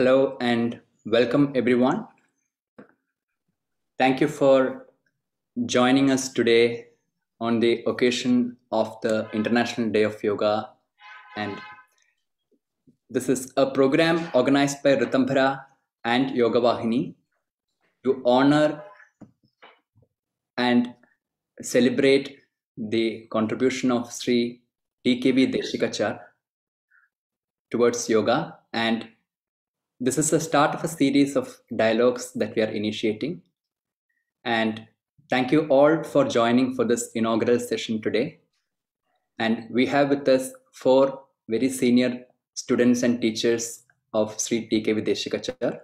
Hello and welcome everyone. Thank you for joining us today on the occasion of the International Day of Yoga. And this is a program organized by Ritambhara and Yoga Vahini to honor and celebrate the contribution of Sri TKV Desikachar towards yoga. And this is the start of a series of dialogues that we are initiating. And thank you all for joining for this inaugural session today. And we have with us 4 very senior students and teachers of Sri TKV Desikachar.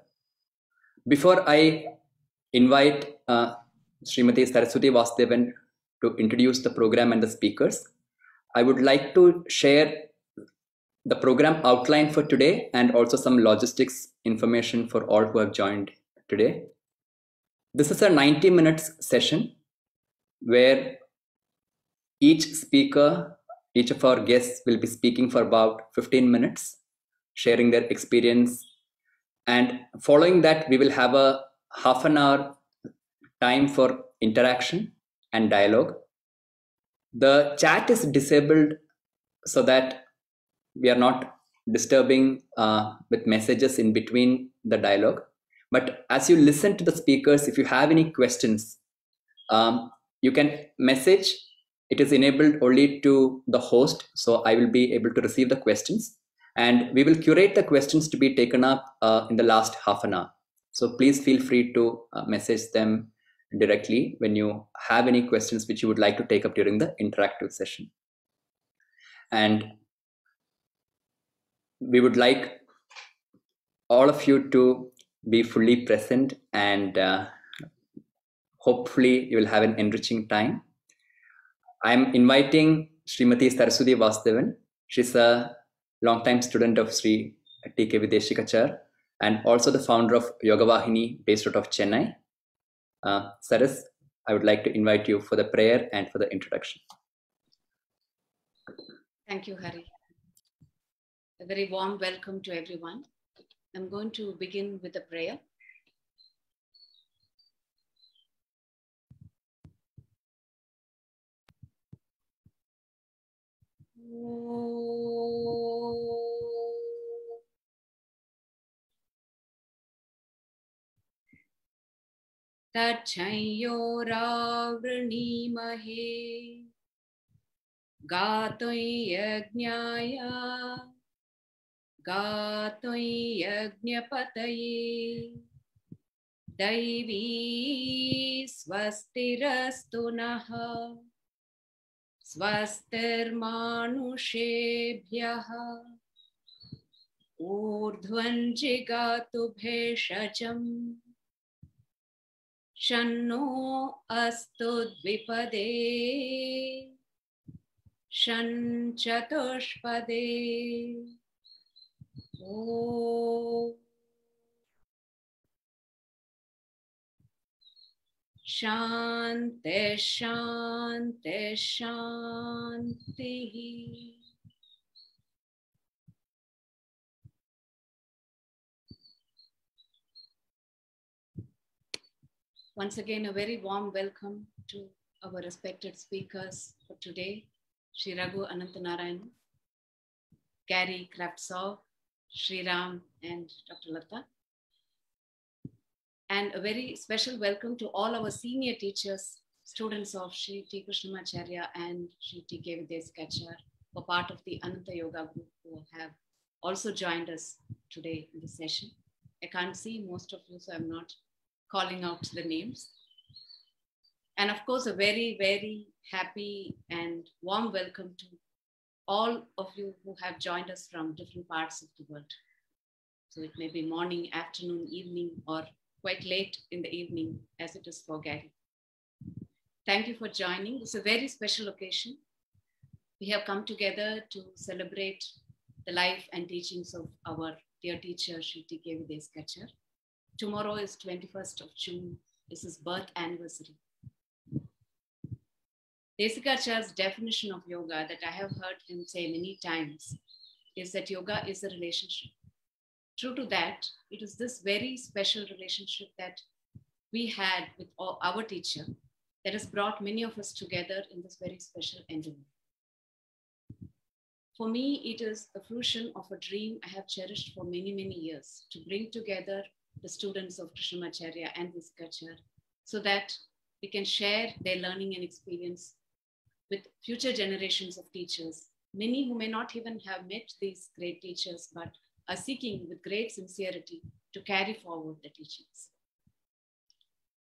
Before I invite Srimati Saraswati Vasudevan to introduce the program and the speakers, I would like to share the program outline for today and also some logistics information for all who have joined today. This is a 90 minutes session where each speaker, each of our guests will be speaking for about 15 minutes, sharing their experience. And following that, we will have a half an hour time for interaction and dialogue. The chat is disabled so that we are not disturbing with messages in between the dialogue. But as you listen to the speakers, if you have any questions, you can message. It is enabled only to the host, so I will be able to receive the questions. And we will curate the questions to be taken up in the last half an hour. So please feel free to message them directly when you have any questions which you would like to take up during the interactive session. And we would like all of you to be fully present, and hopefully you will have an enriching time. I'm inviting Srimati Saraswati Vasudevan. She's a long-time student of Sri TKV Desikachar and also the founder of Yoga Vahini based out of Chennai. Saras, I would like to invite you for the prayer and for the introduction. Thank you, Hari. A very warm welcome to everyone. I'm going to begin with a prayer. Tachayyoravrimahe Gatoy yajnaya Gatoy yajnapataye Daivi swastirastu naha Swastirmanushabhyaha Urdhvan jigatu bheshajam Shanno astu dvipade Shan chatushpade Om Shanti Shanti Shanti. Once again, a very warm welcome to our respected speakers for today, Sri Raghu Ananthanarayanan, Gary Kraftsow, Sriram and Dr. Latha. And a very special welcome to all our senior teachers, students of Sri T Krishnamacharya and Sri TKV Desikachar, who are part of the Ananta Yoga group, who have also joined us today in the session. I can't see most of you, so I'm not calling out the names. And of course, a very, very happy and warm welcome to all of you who have joined us from different parts of the world. So it may be morning, afternoon, evening, or quite late in the evening, as it is for Gary. Thank you for joining. It's a very special occasion. We have come together to celebrate the life and teachings of our dear teacher, Sri TKV Desikachar. Tomorrow is 21st of June. This is birth anniversary. Desikachar's definition of yoga that I have heard him say many times is that yoga is a relationship. True to that, it is this very special relationship that we had with our teacher that has brought many of us together in this very special endeavor. For me, it is the fruition of a dream I have cherished for many, many years to bring together the students of Krishnamacharya and Desikachar so that we can share their learning and experience with future generations of teachers, many who may not even have met these great teachers, but are seeking with great sincerity to carry forward the teachings.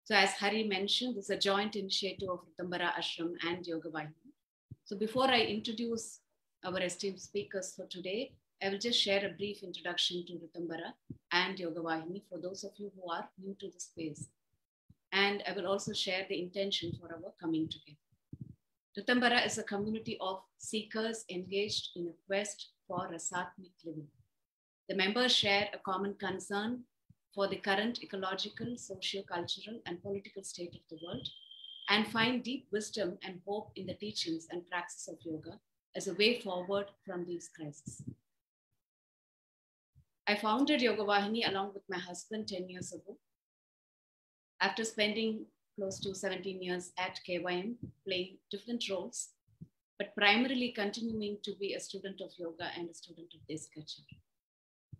So as Hari mentioned, this is a joint initiative of Ritambhara Ashram and Yoga Vahini. So before I introduce our esteemed speakers for today, I will just share a brief introduction to Ritambhara and Yoga Vahini for those of you who are new to the space. And I will also share the intention for our coming together. Ritambhara is a community of seekers engaged in a quest for rasatmic living. The members share a common concern for the current ecological, socio-cultural, and political state of the world, and find deep wisdom and hope in the teachings and practice of yoga as a way forward from these crises. I founded Yoga Vahini along with my husband 10 years ago. After spending close to 17 years at KYM, playing different roles, but primarily continuing to be a student of yoga and a student of Desikachar.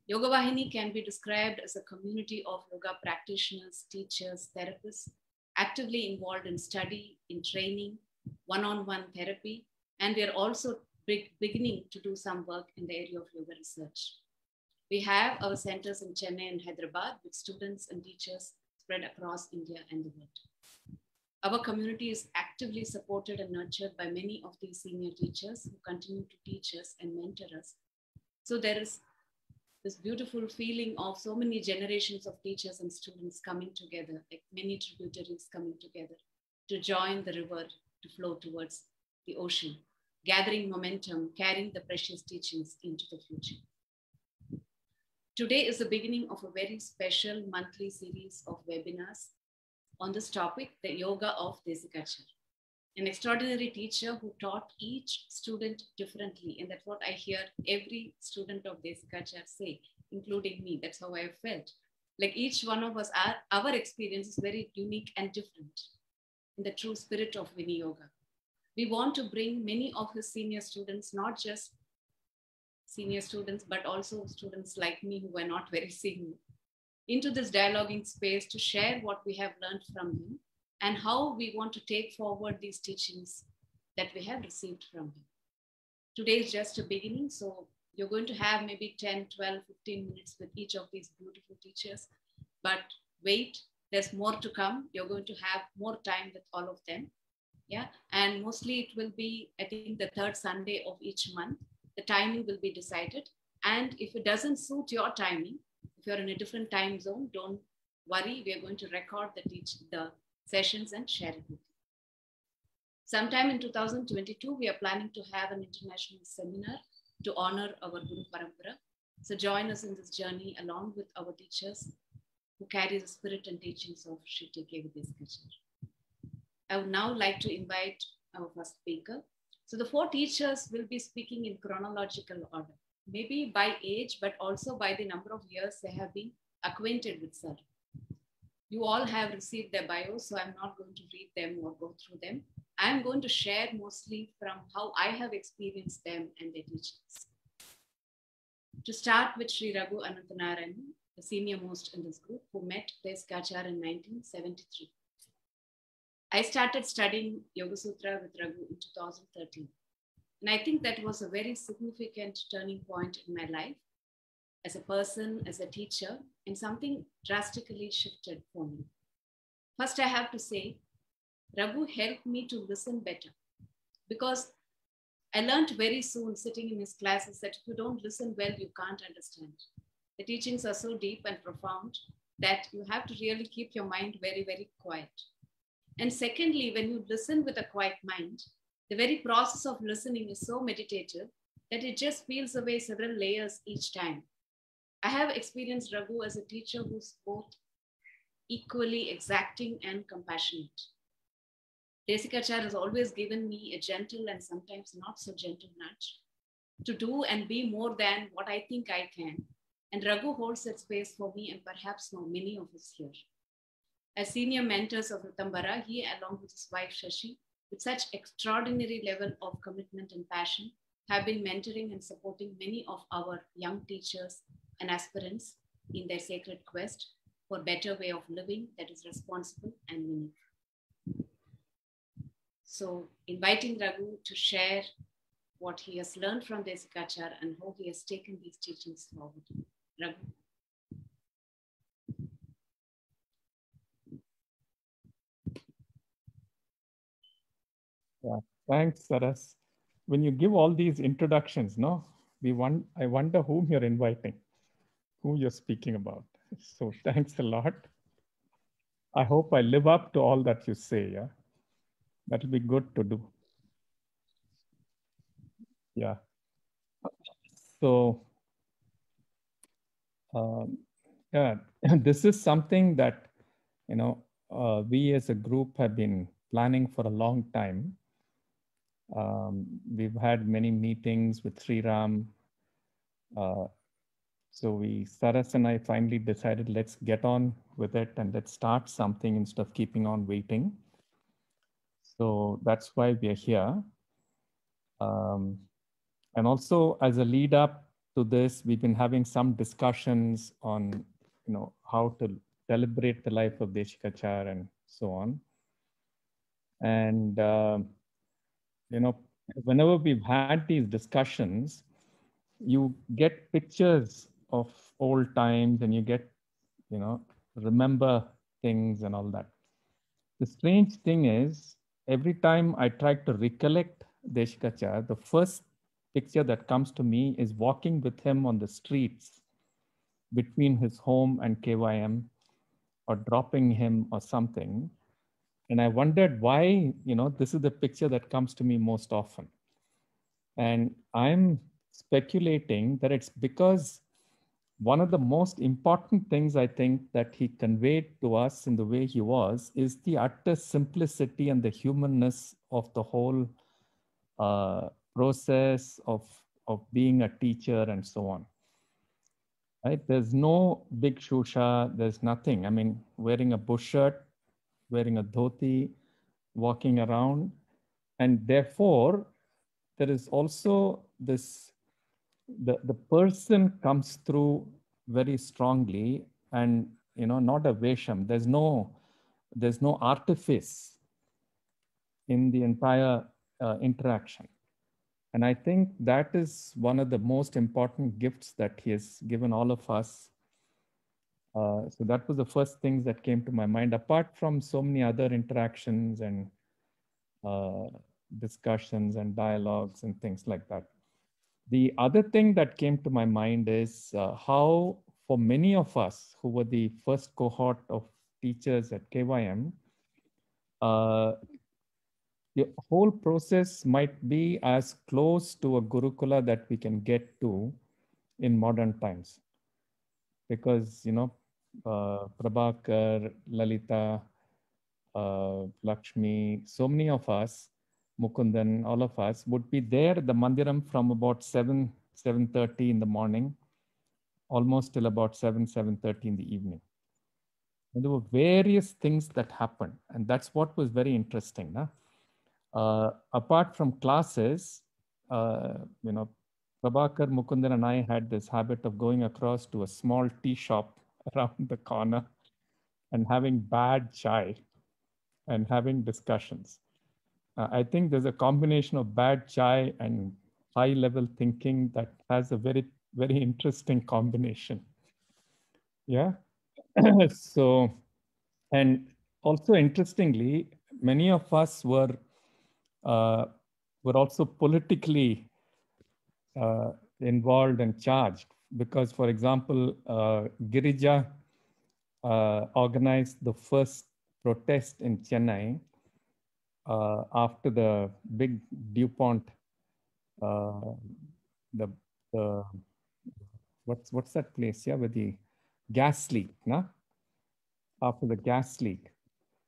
Yoga Vahini can be described as a community of yoga practitioners, teachers, therapists, actively involved in study, in training, one-on-one therapy, and we are also beginning to do some work in the area of yoga research. We have our centers in Chennai and Hyderabad with students and teachers spread across India and the world. Our community is actively supported and nurtured by many of these senior teachers who continue to teach us and mentor us. So there is this beautiful feeling of so many generations of teachers and students coming together, like many tributaries coming together to join the river to flow towards the ocean, gathering momentum, carrying the precious teachings into the future. Today is the beginning of a very special monthly series of webinars on this topic, the Yoga of Desikachar. An extraordinary teacher who taught each student differently. And that's what I hear every student of Desikachar say, including me. That's how I felt. Like each one of us, our experience is very unique and different in the true spirit of Vini Yoga. We want to bring many of his senior students, not just senior students, but also students like me who were not very senior, into this dialoguing space to share what we have learned from him and how we want to take forward these teachings that we have received from him. Today is just a beginning, so you're going to have maybe 10, 12, 15 minutes with each of these beautiful teachers, but wait, there's more to come. You're going to have more time with all of them. Yeah, and mostly it will be, I think, the third Sunday of each month. The timing will be decided. And if it doesn't suit your timing, if you're in a different time zone, don't worry. We are going to record the sessions and share it with you. Sometime in 2022, we are planning to have an international seminar to honor our Guru Parampara. So join us in this journey along with our teachers who carry the spirit and teachings of Sri TKV Desikachar. I would now like to invite our first speaker. So the four teachers will be speaking in chronological order, maybe by age, but also by the number of years they have been acquainted with Sir. You all have received their bios, so I'm not going to read them or go through them. I'm going to share mostly from how I have experienced them and their teachings. To start with Sri Raghu Ananthanarayanan, the senior most in this group, who met Desikachar in 1973. I started studying Yoga Sutra with Raghu in 2013. And I think that was a very significant turning point in my life as a person, as a teacher, and something drastically shifted for me. First, I have to say, Raghu helped me to listen better because I learned very soon sitting in his classes that if you don't listen well, you can't understand. The teachings are so deep and profound that you have to really keep your mind very, very quiet. And secondly, when you listen with a quiet mind, the very process of listening is so meditative that it just peels away several layers each time. I have experienced Raghu as a teacher who's both equally exacting and compassionate. Desikachar has always given me a gentle and sometimes not so gentle nudge to do and be more than what I think I can. And Raghu holds that space for me and perhaps for many of us here. As senior mentors of Ritambhara, he, along with his wife Shashi, with such extraordinary level of commitment and passion, have been mentoring and supporting many of our young teachers and aspirants in their sacred quest for better way of living that is responsible and meaningful. So inviting Raghu to share what he has learned from Desikachar and how he has taken these teachings forward. Raghu. Yeah, thanks, Saras. When you give all these introductions, no, I wonder whom you're inviting, who you're speaking about. So thanks a lot. I hope I live up to all that you say. Yeah, that'll be good to do. Yeah. So, yeah, this is something that, we as a group have been planning for a long time. We've had many meetings with Sriram. So Saras and I finally decided, let's get on with it and let's start something instead of keeping on waiting. So that's why we are here. And also as a lead up to this, we've been having some discussions on, how to celebrate the life of Desikachar and so on. And, whenever we've had these discussions, you get pictures of old times and you get, remember things and all that. The strange thing is, every time I try to recollect Desikachar, the first picture that comes to me is walking with him on the streets between his home and KYM, or dropping him or something. And I wondered why, this is the picture that comes to me most often. And I'm speculating that it's because one of the most important things I think that he conveyed to us in the way he was is the utter simplicity and the humanness of the whole process of being a teacher and so on. Right? There's no big shusha, there's nothing. I mean, wearing a bush shirt, wearing a dhoti, walking around. And therefore, there is also this, the person comes through very strongly, and, not a vesham. There's no artifice in the entire interaction. And I think that is one of the most important gifts that he has given all of us. So that was the first things that came to my mind, apart from so many other interactions and discussions and dialogues and things like that. The other thing that came to my mind is how, for many of us who were the first cohort of teachers at KYM, the whole process might be as close to a Gurukula that we can get to in modern times. Because, Prabhakar, Lalita, Lakshmi, so many of us, Mukundan, all of us would be there at the Mandiram from about 7:30 in the morning, almost till about 7:30 in the evening. And there were various things that happened. And that's what was very interesting. Apart from classes, Prabhakar, Mukundan and I had this habit of going across to a small tea shop around the corner and having bad chai and having discussions. I think there's a combination of bad chai and high level thinking that has a very, very interesting combination. Yeah. So, and also interestingly, many of us were also politically involved and charged, because, for example, Girija organized the first protest in Chennai after the big DuPont, the what's that place? Yeah, with the gas leak, no? After the gas leak,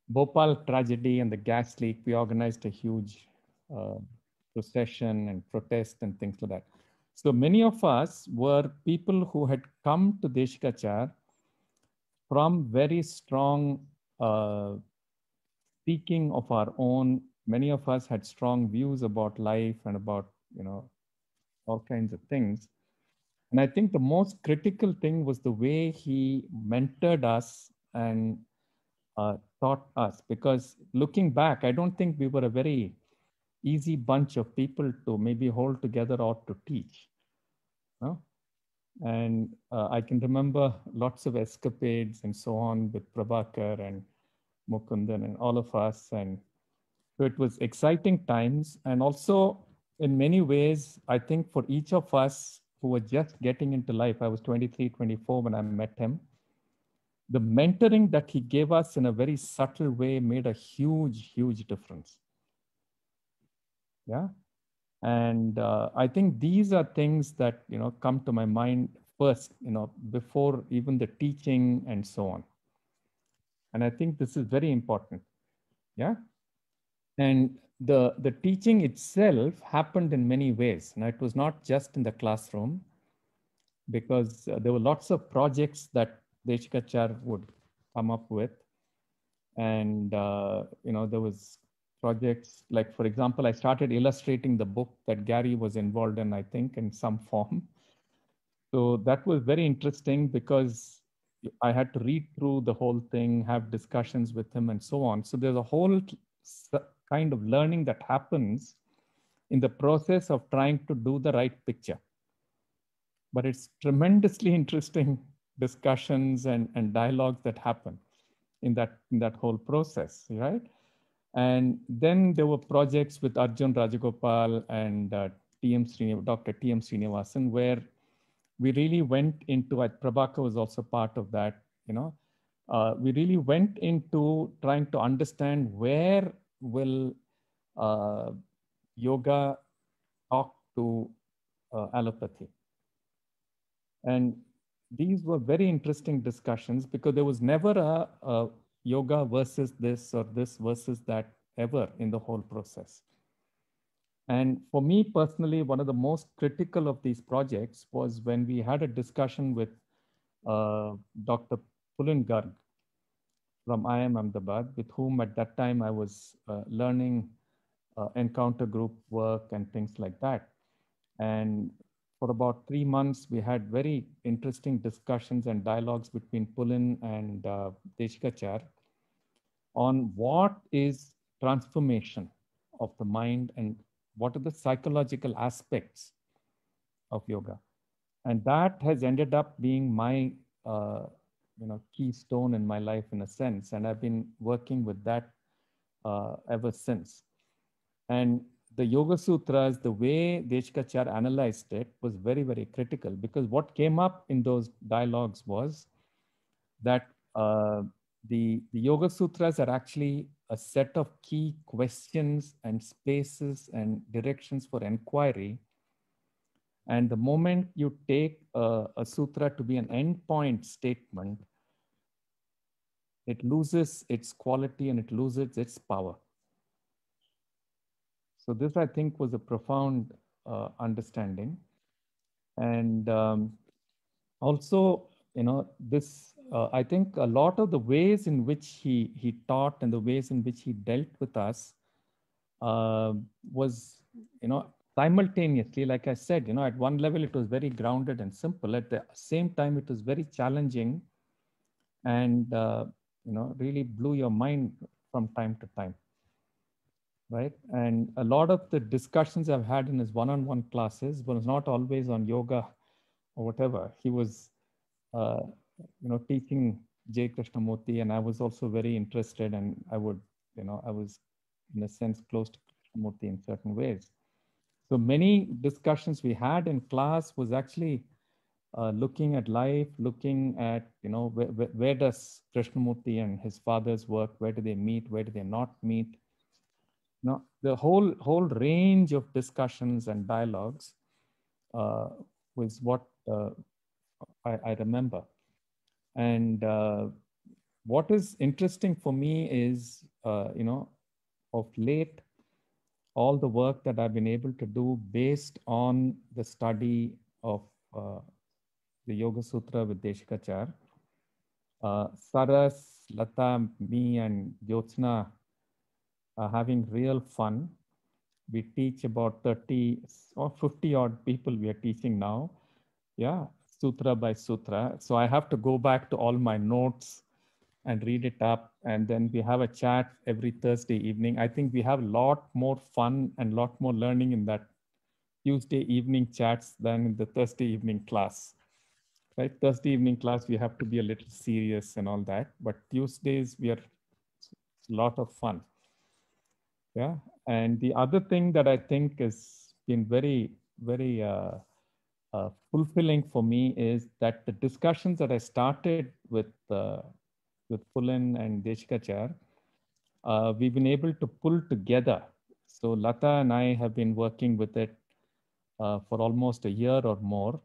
Bhopal tragedy and the gas leak, we organized a huge procession and protest and things like that. So many of us were people who had come to Desikachar from very strong speaking of our own. Many of us had strong views about life and about, all kinds of things. And I think the most critical thing was the way he mentored us and taught us. Because looking back, I don't think we were a very easy bunch of people to maybe hold together or to teach. No? And I can remember lots of escapades and so on with Prabhakar and Mukundan and all of us. And so it was exciting times. And also, in many ways, I think for each of us who were just getting into life, I was 23, 24 when I met him. The mentoring that he gave us in a very subtle way made a huge, huge difference. Yeah. And I think these are things that, come to my mind first, before even the teaching and so on. And I think this is very important. Yeah. And the teaching itself happened in many ways. And it was not just in the classroom, because there were lots of projects that Desikachar would come up with. And, there was projects like, for example, I started illustrating the book that Gary was involved in, I think, in some form. So that was very interesting because I had to read through the whole thing, have discussions with him and so on. So there's a whole kind of learning that happens in the process of trying to do the right picture. But it's tremendously interesting discussions and dialogues that happen in that whole process, right? And then there were projects with Arjun Rajagopal and Dr. T.M. Srinivasan, where we really went into, Prabhakar was also part of that, we really went into trying to understand where will yoga talk to allopathy. And these were very interesting discussions because there was never a yoga versus this or this versus that ever in the whole process. And for me personally, one of the most critical of these projects was when we had a discussion with Dr. Pulin Garg from IIM Ahmedabad, with whom at that time I was learning encounter group work and things like that. And for about 3 months, we had very interesting discussions and dialogues between Pulin and Desikachar on what is transformation of the mind and what are the psychological aspects of yoga. And that has ended up being my keystone in my life in a sense. And I've been working with that ever since. And the Yoga Sutras, the way Desikachar analyzed it was very, very critical, because what came up in those dialogues was that the Yoga Sutras are actually a set of key questions and spaces and directions for inquiry. And the moment you take a sutra to be an endpoint statement, it loses its quality and it loses its power. So this, I think, was a profound understanding. And also, this, I think a lot of the ways in which he taught and the ways in which he dealt with us was, simultaneously, like I said, at one level it was very grounded and simple. At the same time, it was very challenging and, really blew your mind from time to time. Right. And a lot of the discussions I've had in his one-on-one classes was not always on yoga or whatever. He was, teaching J. Krishnamurti, and I was also very interested, and I would, I was in a sense close to Krishnamurti in certain ways. So many discussions we had in class was actually looking at life, looking at, where does Krishnamurti and his father's work, where do they meet, where do they not meet? The whole range of discussions and dialogues was what I remember. And what is interesting for me is, of late, all the work that I've been able to do based on the study of the Yoga Sutra with Desikachar. Saras, Lata, me, and Jyotsna are having real fun. We teach about 30 or 50 odd people we are teaching now. Yeah, sutra by sutra. So I have to go back to all my notes and read it up. And then we have a chat every Thursday evening. I think we have a lot more fun and a lot more learning in that Tuesday evening chats than in the Thursday evening class. Right? Thursday evening class, we have to be a little serious and all that. But Tuesdays, we are a lot of fun. Yeah. And the other thing that I think has been very, very fulfilling for me is that the discussions that I started with Pulin and Desikachar, we've been able to pull together. So Lata and I have been working with it for almost a year or more.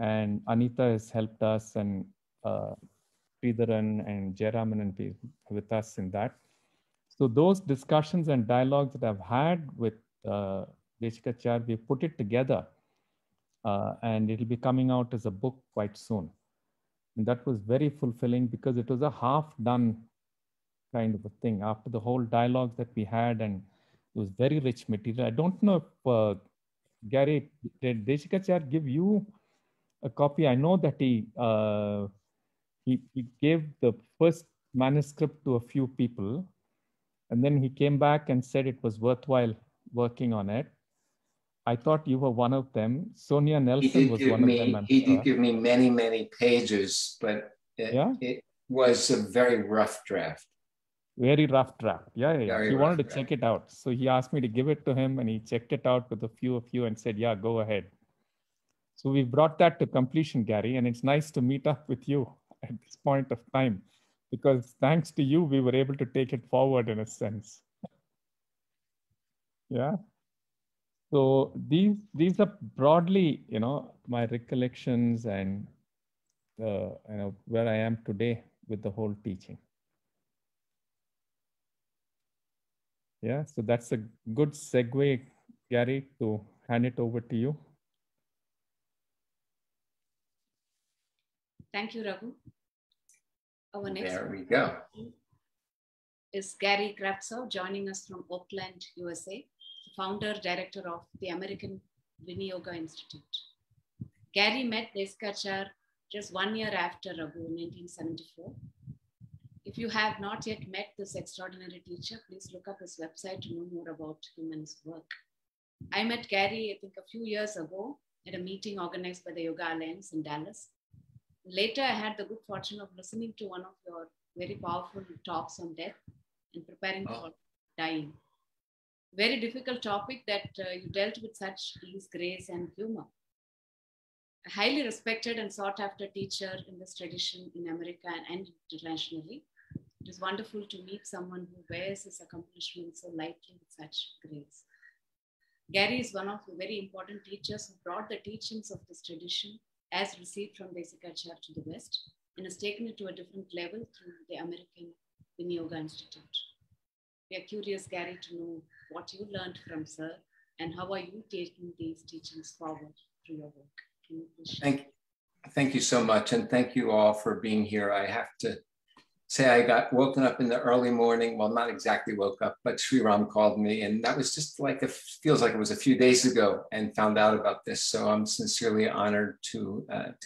And Anita has helped us, and Sridharan and Jayaraman and be with us in that. So those discussions and dialogues that I've had with Desikachar, we put it together, and it'll be coming out as a book quite soon. And that was very fulfilling because it was a half-done kind of a thing after the whole dialogue that we had, and it was very rich material. I don't know if Gary, did Desikachar give you a copy? I know that he gave the first manuscript to a few people, and then he came back and said it was worthwhile working on it. I thought you were one of them. Sonia Nelson was one of them. He did give me many, many pages, but it was a very rough draft. Very rough draft. Yeah. He wanted to check it out. So he asked me to give it to him, and he checked it out with a few of you and said, yeah, go ahead. So we brought that to completion, Gary, and it's nice to meet up with you at this point of time, because thanks to you, we were able to take it forward in a sense. Yeah. So these are broadly, my recollections and where I am today with the whole teaching. Yeah, so that's a good segue, Gary, to hand it over to you. Thank you, Raghu. Our next there we go. Is Gary Kraftsow, joining us from Oakland, USA, founder, director of the American Yoga Institute. Gary met Desikachar just 1 year after Raghu in 1974. If you have not yet met this extraordinary teacher, please look up his website to know more about him and his work. I met Gary, I think, a few years ago at a meeting organized by the Yoga Alliance in Dallas. Later, I had the good fortune of listening to one of your very powerful talks on death and preparing for dying. Very difficult topic that you dealt with such ease, grace, and humor. A highly respected and sought after teacher in this tradition in America and internationally. It is wonderful to meet someone who wears his accomplishments so lightly with such grace. Gary is one of the very important teachers who brought the teachings of this tradition as received from Desikachar to the West and has taken it to a different level through the American Yoga Institute. We are curious, Gary, to know what you learned from Sir and how are you taking these teachings forward through your work. Can you please share? Thank you so much, and thank you all for being here. I have to say I got woken up in the early morning. Well, not exactly woke up, but Sriram called me, and that was just like, feels like it was a few days ago, and found out about this. So I'm sincerely honored to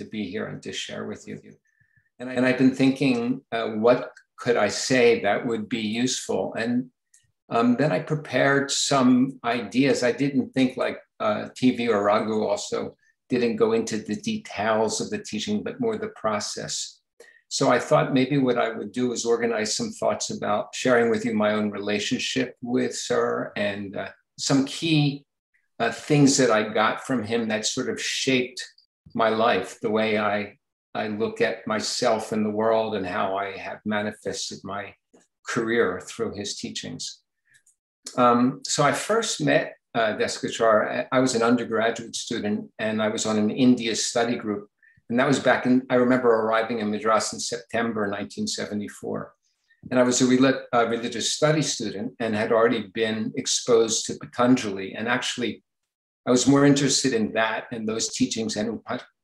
be here and to share with you. And I've been thinking, what could I say that would be useful? And then I prepared some ideas. I didn't think like TV or Raghu also didn't go into the details of the teaching, but more the process. So I thought maybe what I would do is organize some thoughts about sharing with you my own relationship with Sir and some key things that I got from him that sort of shaped my life, the way I look at myself in the world and how I have manifested my career through his teachings. So I first met Desikachar. I was an undergraduate student and I was on an India study group. And that was back in, I remember arriving in Madras in September 1974. And I was a religious studies student and had already been exposed to Patanjali. And actually, I was more interested in that and those teachings and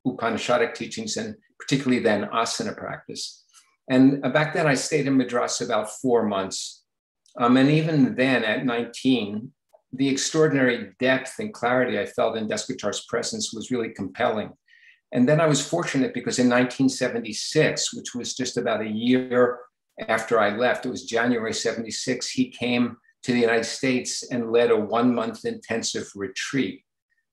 Upanishadic teachings, and particularly then asana practice. And back then I stayed in Madras about 4 months. And even then at 19, the extraordinary depth and clarity I felt in Desikachar's presence was really compelling. And then I was fortunate because in 1976, which was just about a year after I left, it was January 76, he came to the United States and led a 1-month intensive retreat.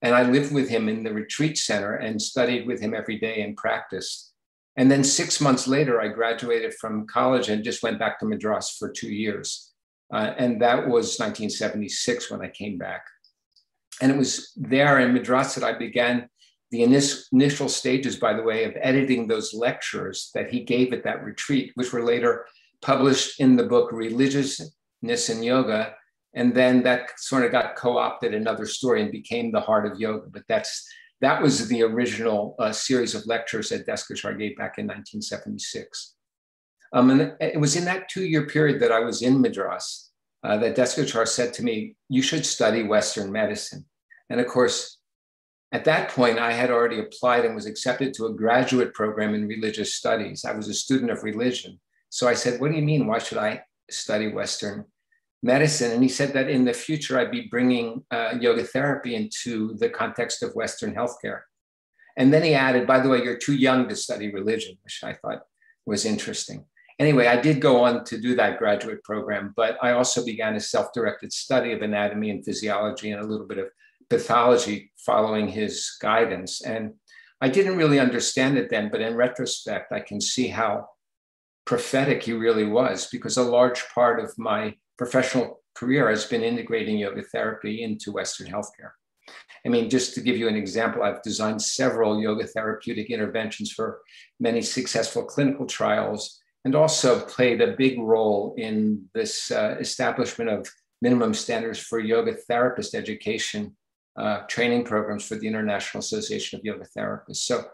And I lived with him in the retreat center and studied with him every day and practiced. And then 6 months later, I graduated from college and just went back to Madras for 2 years. And that was 1976 when I came back. And it was there in Madras that I began the initial stages, by the way, of editing those lectures that he gave at that retreat, which were later published in the book Religiousness in Yoga. And then that sort of got co-opted another story and became the heart of yoga. But that was the original series of lectures that Desikachar gave back in 1976. And it was in that 2-year period that I was in Madras that Desikachar said to me, you should study Western medicine. And of course, at that point, I had already applied and was accepted to a graduate program in religious studies. I was a student of religion. So I said, what do you mean? Why should I study Western medicine? And he said that in the future, I'd be bringing yoga therapy into the context of Western healthcare. And then he added, by the way, you're too young to study religion, which I thought was interesting. Anyway, I did go on to do that graduate program, but I also began a self-directed study of anatomy and physiology and a little bit of pathology following his guidance. And I didn't really understand it then, but in retrospect, I can see how prophetic he really was, because a large part of my professional career has been integrating yoga therapy into Western healthcare. I mean, just to give you an example, I've designed several yoga therapeutic interventions for many successful clinical trials, and also played a big role in this establishment of minimum standards for yoga therapist education training programs for the International Association of Yoga Therapists. So,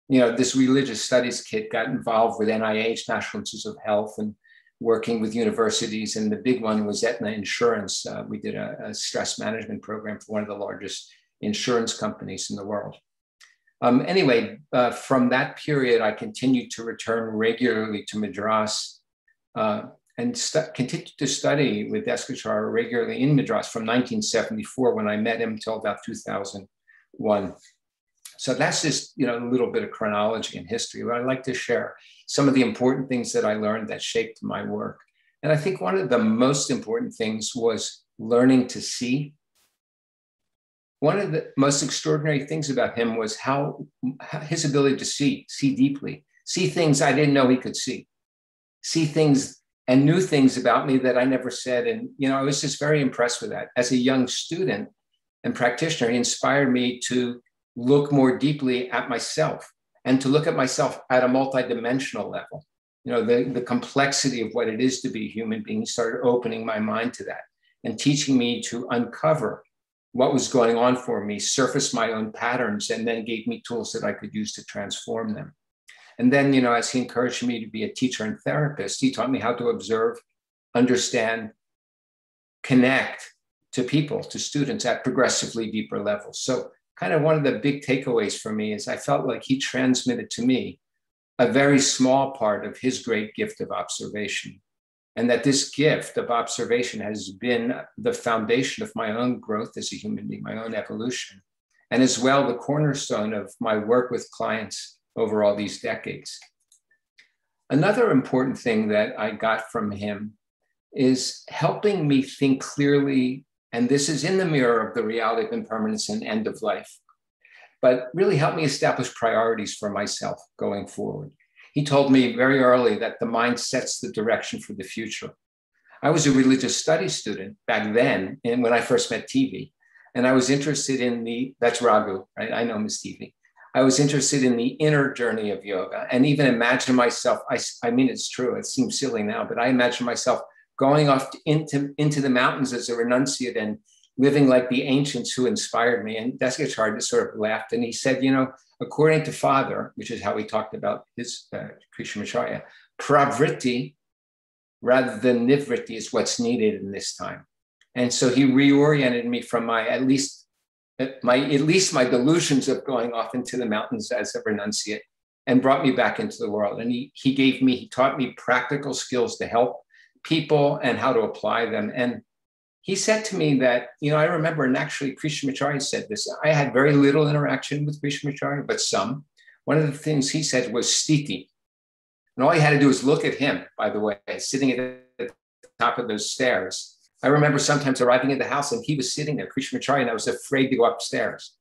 you know, this religious studies kit got involved with NIH, National Institutes of Health, and working with universities. And the big one was Aetna Insurance. We did a stress management program for one of the largest insurance companies in the world. Anyway, from that period, I continued to return regularly to Madras and continued to study with Desikachar regularly in Madras from 1974 when I met him till about 2001. So that's just, you know, a little bit of chronology and history, but I'd like to share some of the important things that I learned that shaped my work. And I think one of the most important things was learning to see. One of the most extraordinary things about him was how his ability to see deeply, see things I didn't know he could see things and knew things about me that I never said. And, you know, I was just very impressed with that. As a young student and practitioner, he inspired me to look more deeply at myself and to look at myself at a multidimensional level. You know, the complexity of what it is to be a human being started opening my mind to that and teaching me to uncover what was going on for me, surface my own patterns, and then gave me tools that I could use to transform them. And then, you know, as he encouraged me to be a teacher and therapist, he taught me how to observe, understand, connect to people, to students at progressively deeper levels. So kind of one of the big takeaways for me is I felt like he transmitted to me a very small part of his great gift of observation. And that this gift of observation has been the foundation of my own growth as a human being, my own evolution, and as well the cornerstone of my work with clients over all these decades. Another important thing that I got from him is helping me think clearly, and this is in the mirror of the reality of impermanence and end of life, but really helped me establish priorities for myself going forward. He told me very early that the mind sets the direction for the future. I was a religious studies student back then, and when I first met TV, and I was interested in that's Raghu, right? I know Ms. TV. I was interested in the inner journey of yoga and even imagine myself, I mean, it's true, it seems silly now, but I imagine myself going off into the mountains as a renunciate and living like the ancients who inspired me. And Desikachar just sort of laughed and he said, you know, according to Father, which is how he talked about his Krishnamacharya, pravritti rather than nivritti is what's needed in this time. And so he reoriented me from my delusions of going off into the mountains as a renunciate, and brought me back into the world. And he taught me practical skills to help people and how to apply them. And he said to me that, I remember, and actually Krishnamacharya said this, I had very little interaction with Krishnamacharya, but some. One of the things he said was sthiti. And all you had to do was look at him, by the way, sitting at the top of those stairs. I remember sometimes arriving at the house and he was sitting there, Krishnamacharya, and I was afraid to go upstairs.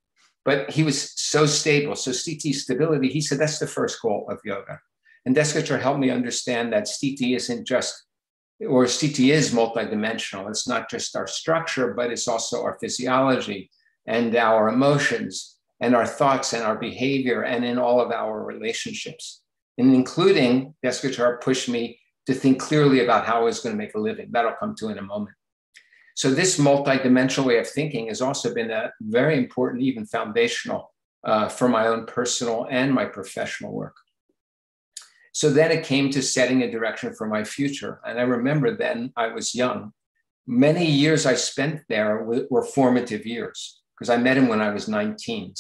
But he was so stable. So sthiti, stability, he said, that's the first goal of yoga. And Desikachar helped me understand that sthiti is multidimensional. It's not just our structure, but it's also our physiology and our emotions and our thoughts and our behavior and in all of our relationships. And including, Desikachar pushed me to think clearly about how I was going to make a living. That'll come to in a moment. So this multidimensional way of thinking has also been a very important, even foundational for my own personal and my professional work. So then it came to setting a direction for my future. And I remember then I was young. Many years I spent there were formative years because I met him when I was 19.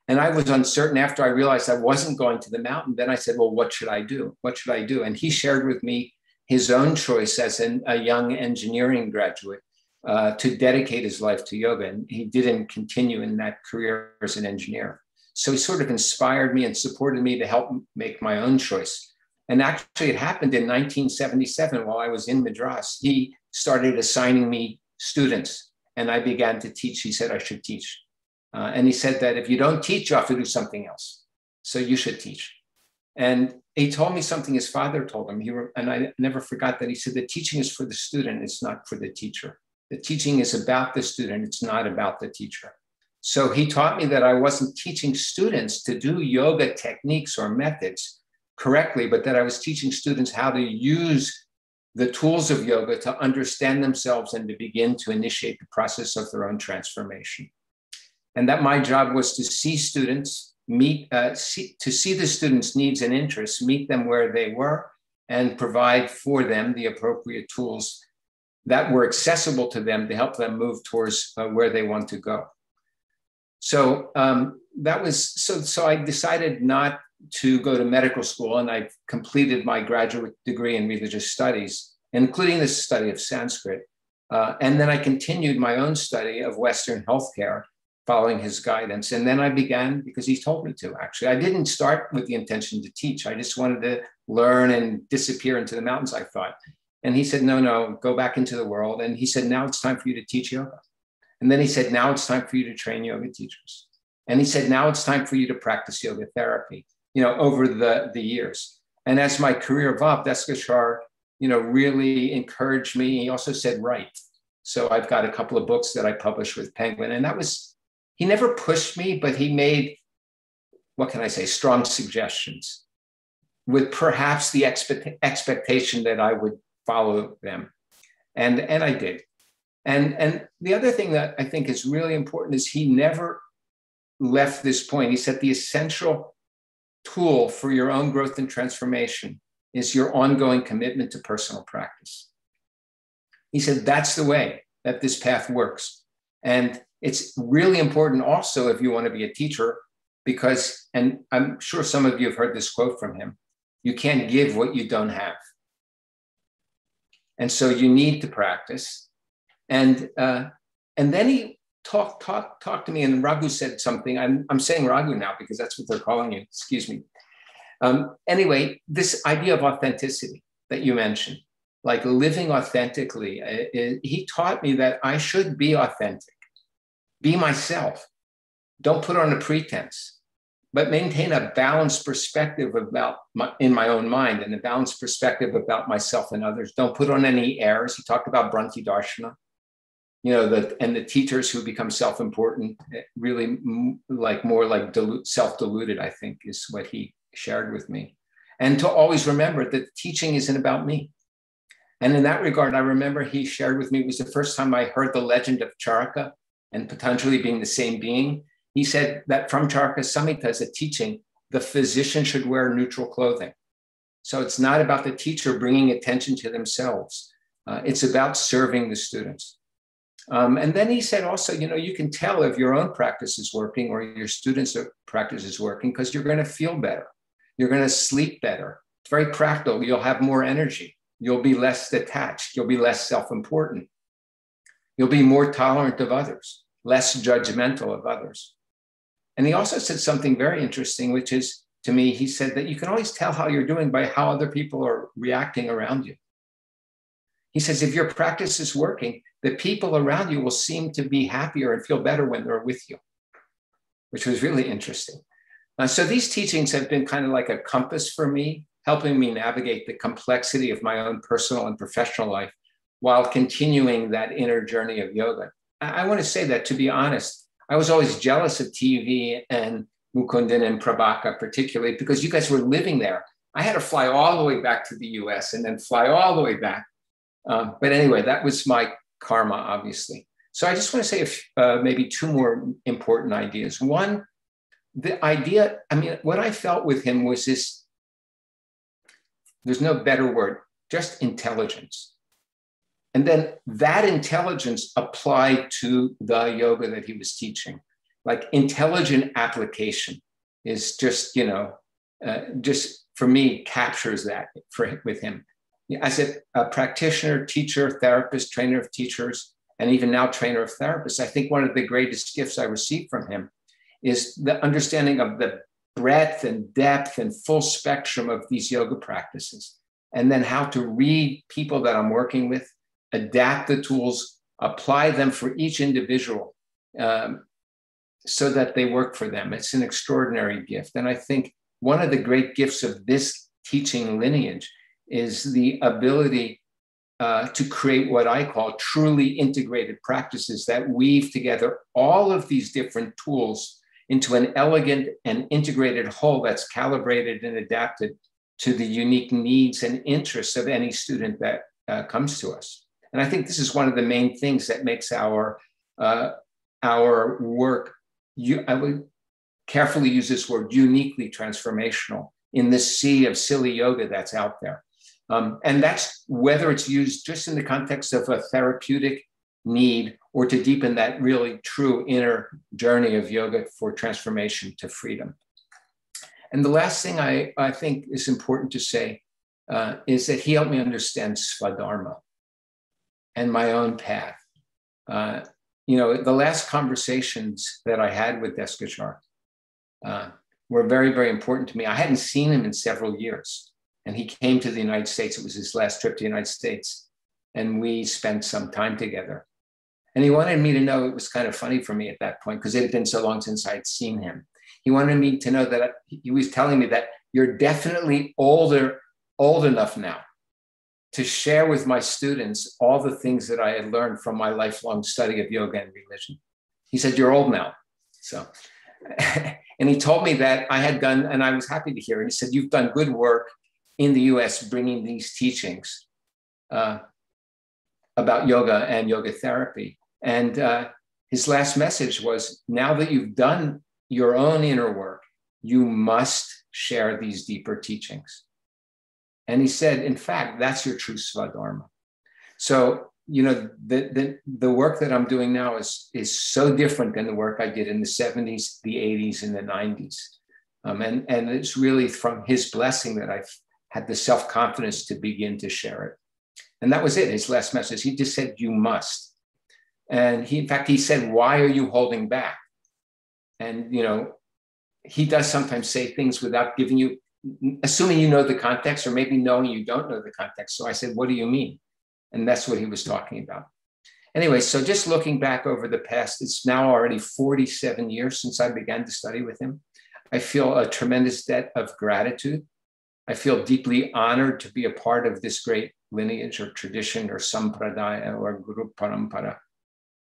And I was uncertain after I realized I wasn't going to the mountain. Then I said, well, what should I do? What should I do? And he shared with me his own choice as a young engineering graduate to dedicate his life to yoga. And he didn't continue in that career as an engineer. So he sort of inspired me and supported me to help make my own choice. And actually it happened in 1977 while I was in Madras. He started assigning me students and I began to teach. He said I should teach. And he said that if you don't teach, you have to do something else. So you should teach. And he told me something his father told him. And I never forgot that. He said, the teaching is for the student. It's not for the teacher. The teaching is about the student. It's not about the teacher. So he taught me that I wasn't teaching students to do yoga techniques or methods correctly, but that I was teaching students how to use the tools of yoga to understand themselves and to begin to initiate the process of their own transformation. And that my job was to see students, to see the students' needs and interests, meet them where they were, and provide for them the appropriate tools that were accessible to them to help them move towards where they want to go. So so I decided not to go to medical school, and I completed my graduate degree in religious studies, including the study of Sanskrit. And then I continued my own study of Western healthcare, following his guidance. And then I began, because he told me to, actually. I didn't start with the intention to teach. I just wanted to learn and disappear into the mountains, I thought. And he said, no, go back into the world. And he said, now it's time for you to teach yoga. And then he said, now it's time for you to train yoga teachers. And he said, now it's time for you to practice yoga therapy, over the years. And as my career evolved, Desikachar, really encouraged me. He also said, write. So I've got a couple of books that I published with Penguin. And that was, he never pushed me, but he made, strong suggestions with perhaps the expectation that I would follow them. And I did. And the other thing that I think is really important is he never left this point. He said the essential tool for your own growth and transformation is your ongoing commitment to personal practice. He said that's the way that this path works. And it's really important also if you want to be a teacher, because, and I'm sure some of you have heard this quote from him, you can't give what you don't have. And so you need to practice. And then he talked to me, and Raghu said something. I'm saying Raghu now because that's what they're calling you, excuse me. Anyway, this idea of authenticity that you mentioned, like living authentically, he taught me that I should be authentic. Be myself. Don't put on a pretense, but maintain a balanced perspective in my own mind, and a balanced perspective about myself and others. Don't put on any airs. He talked about Bhranti Darshana, and the teachers who become self-important, really more like self-deluded, I think, is what he shared with me. And to always remember that teaching isn't about me. And in that regard, I remember he shared with me, it was the first time I heard the legend of Charaka and Patanjali being the same being. He said that from Charaka Samhita as a teaching, the physician should wear neutral clothing. So it's not about the teacher bringing attention to themselves. It's about serving the students. And then he said also, you can tell if your own practice is working or your students' practice is working because you're going to feel better. You're going to sleep better. It's very practical. You'll have more energy. You'll be less detached. You'll be less self-important. You'll be more tolerant of others, less judgmental of others. And he also said something very interesting, which is, to me, he said that you can always tell how you're doing by how other people are reacting around you. He says, if your practice is working, the people around you will seem to be happier and feel better when they're with you, which was really interesting. So these teachings have been kind of like a compass for me, helping me navigate the complexity of my own personal and professional life while continuing that inner journey of yoga. I want to say that, to be honest, I was always jealous of TV and Mukundin and Prabhaka, particularly because you guys were living there. I had to fly all the way back to the US and then fly all the way back. But anyway, that was my karma, obviously. So I just want to say maybe two more important ideas. One, the idea, what I felt with him was this, there's no better word, just intelligence. And then that intelligence applied to the yoga that he was teaching. Like intelligent application is just, just for me, captures that with him. As a practitioner, teacher, therapist, trainer of teachers, and even now trainer of therapists, I think one of the greatest gifts I received from him is the understanding of the breadth and depth and full spectrum of these yoga practices, and then how to read people that I'm working with, adapt the tools, apply them for each individual so that they work for them. It's an extraordinary gift. And I think one of the great gifts of this teaching lineage is the ability to create what I call truly integrated practices that weave together all of these different tools into an elegant and integrated whole that's calibrated and adapted to the unique needs and interests of any student that comes to us. And I think this is one of the main things that makes our work, I would carefully use this word, uniquely transformational in this sea of silly yoga that's out there. And that's whether it's used just in the context of a therapeutic need or to deepen that really true inner journey of yoga for transformation to freedom. And the last thing I think is important to say is that he helped me understand Svadharma and my own path. The last conversations that I had with Desikachar were very, very important to me. I hadn't seen him in several years. And he came to the United States. It was his last trip to the United States. And we spent some time together. And he wanted me to know, it was kind of funny for me at that point, because it had been so long since I had seen him. He wanted me to know that he was telling me that you're definitely old enough now to share with my students all the things that I had learned from my lifelong study of yoga and religion. He said, you're old now. So, and he told me that I had done, and I was happy to hear it. He said, you've done good work in the US bringing these teachings about yoga and yoga therapy. And his last message was, now that you've done your own inner work, you must share these deeper teachings. And he said, in fact, that's your true Svadharma. So, the work that I'm doing now is so different than the work I did in the 70s, the 80s, and the 90s. And it's really from his blessing that I've had the self-confidence to begin to share it. And that was it, his last message. He just said, you must. And in fact, he said, why are you holding back? And, he does sometimes say things without giving you, assuming you know the context, or maybe knowing you don't know the context. So I said, what do you mean? And that's what he was talking about. Anyway, so just looking back over the past, it's now already 47 years since I began to study with him. I feel a tremendous debt of gratitude. I feel deeply honored to be a part of this great lineage or tradition or sampradaya or guru parampara,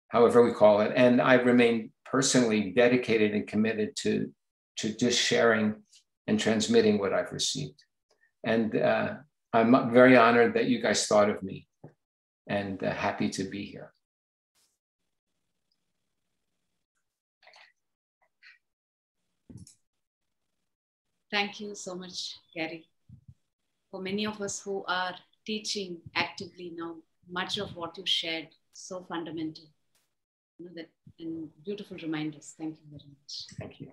however we call it. And I remain personally dedicated and committed to just sharing and transmitting what I've received. And I'm very honored that you guys thought of me, and happy to be here. Thank you so much, Gary, for many of us who are teaching actively now, much of what you shared, so fundamental. And beautiful reminders. Thank you very much. Thank you.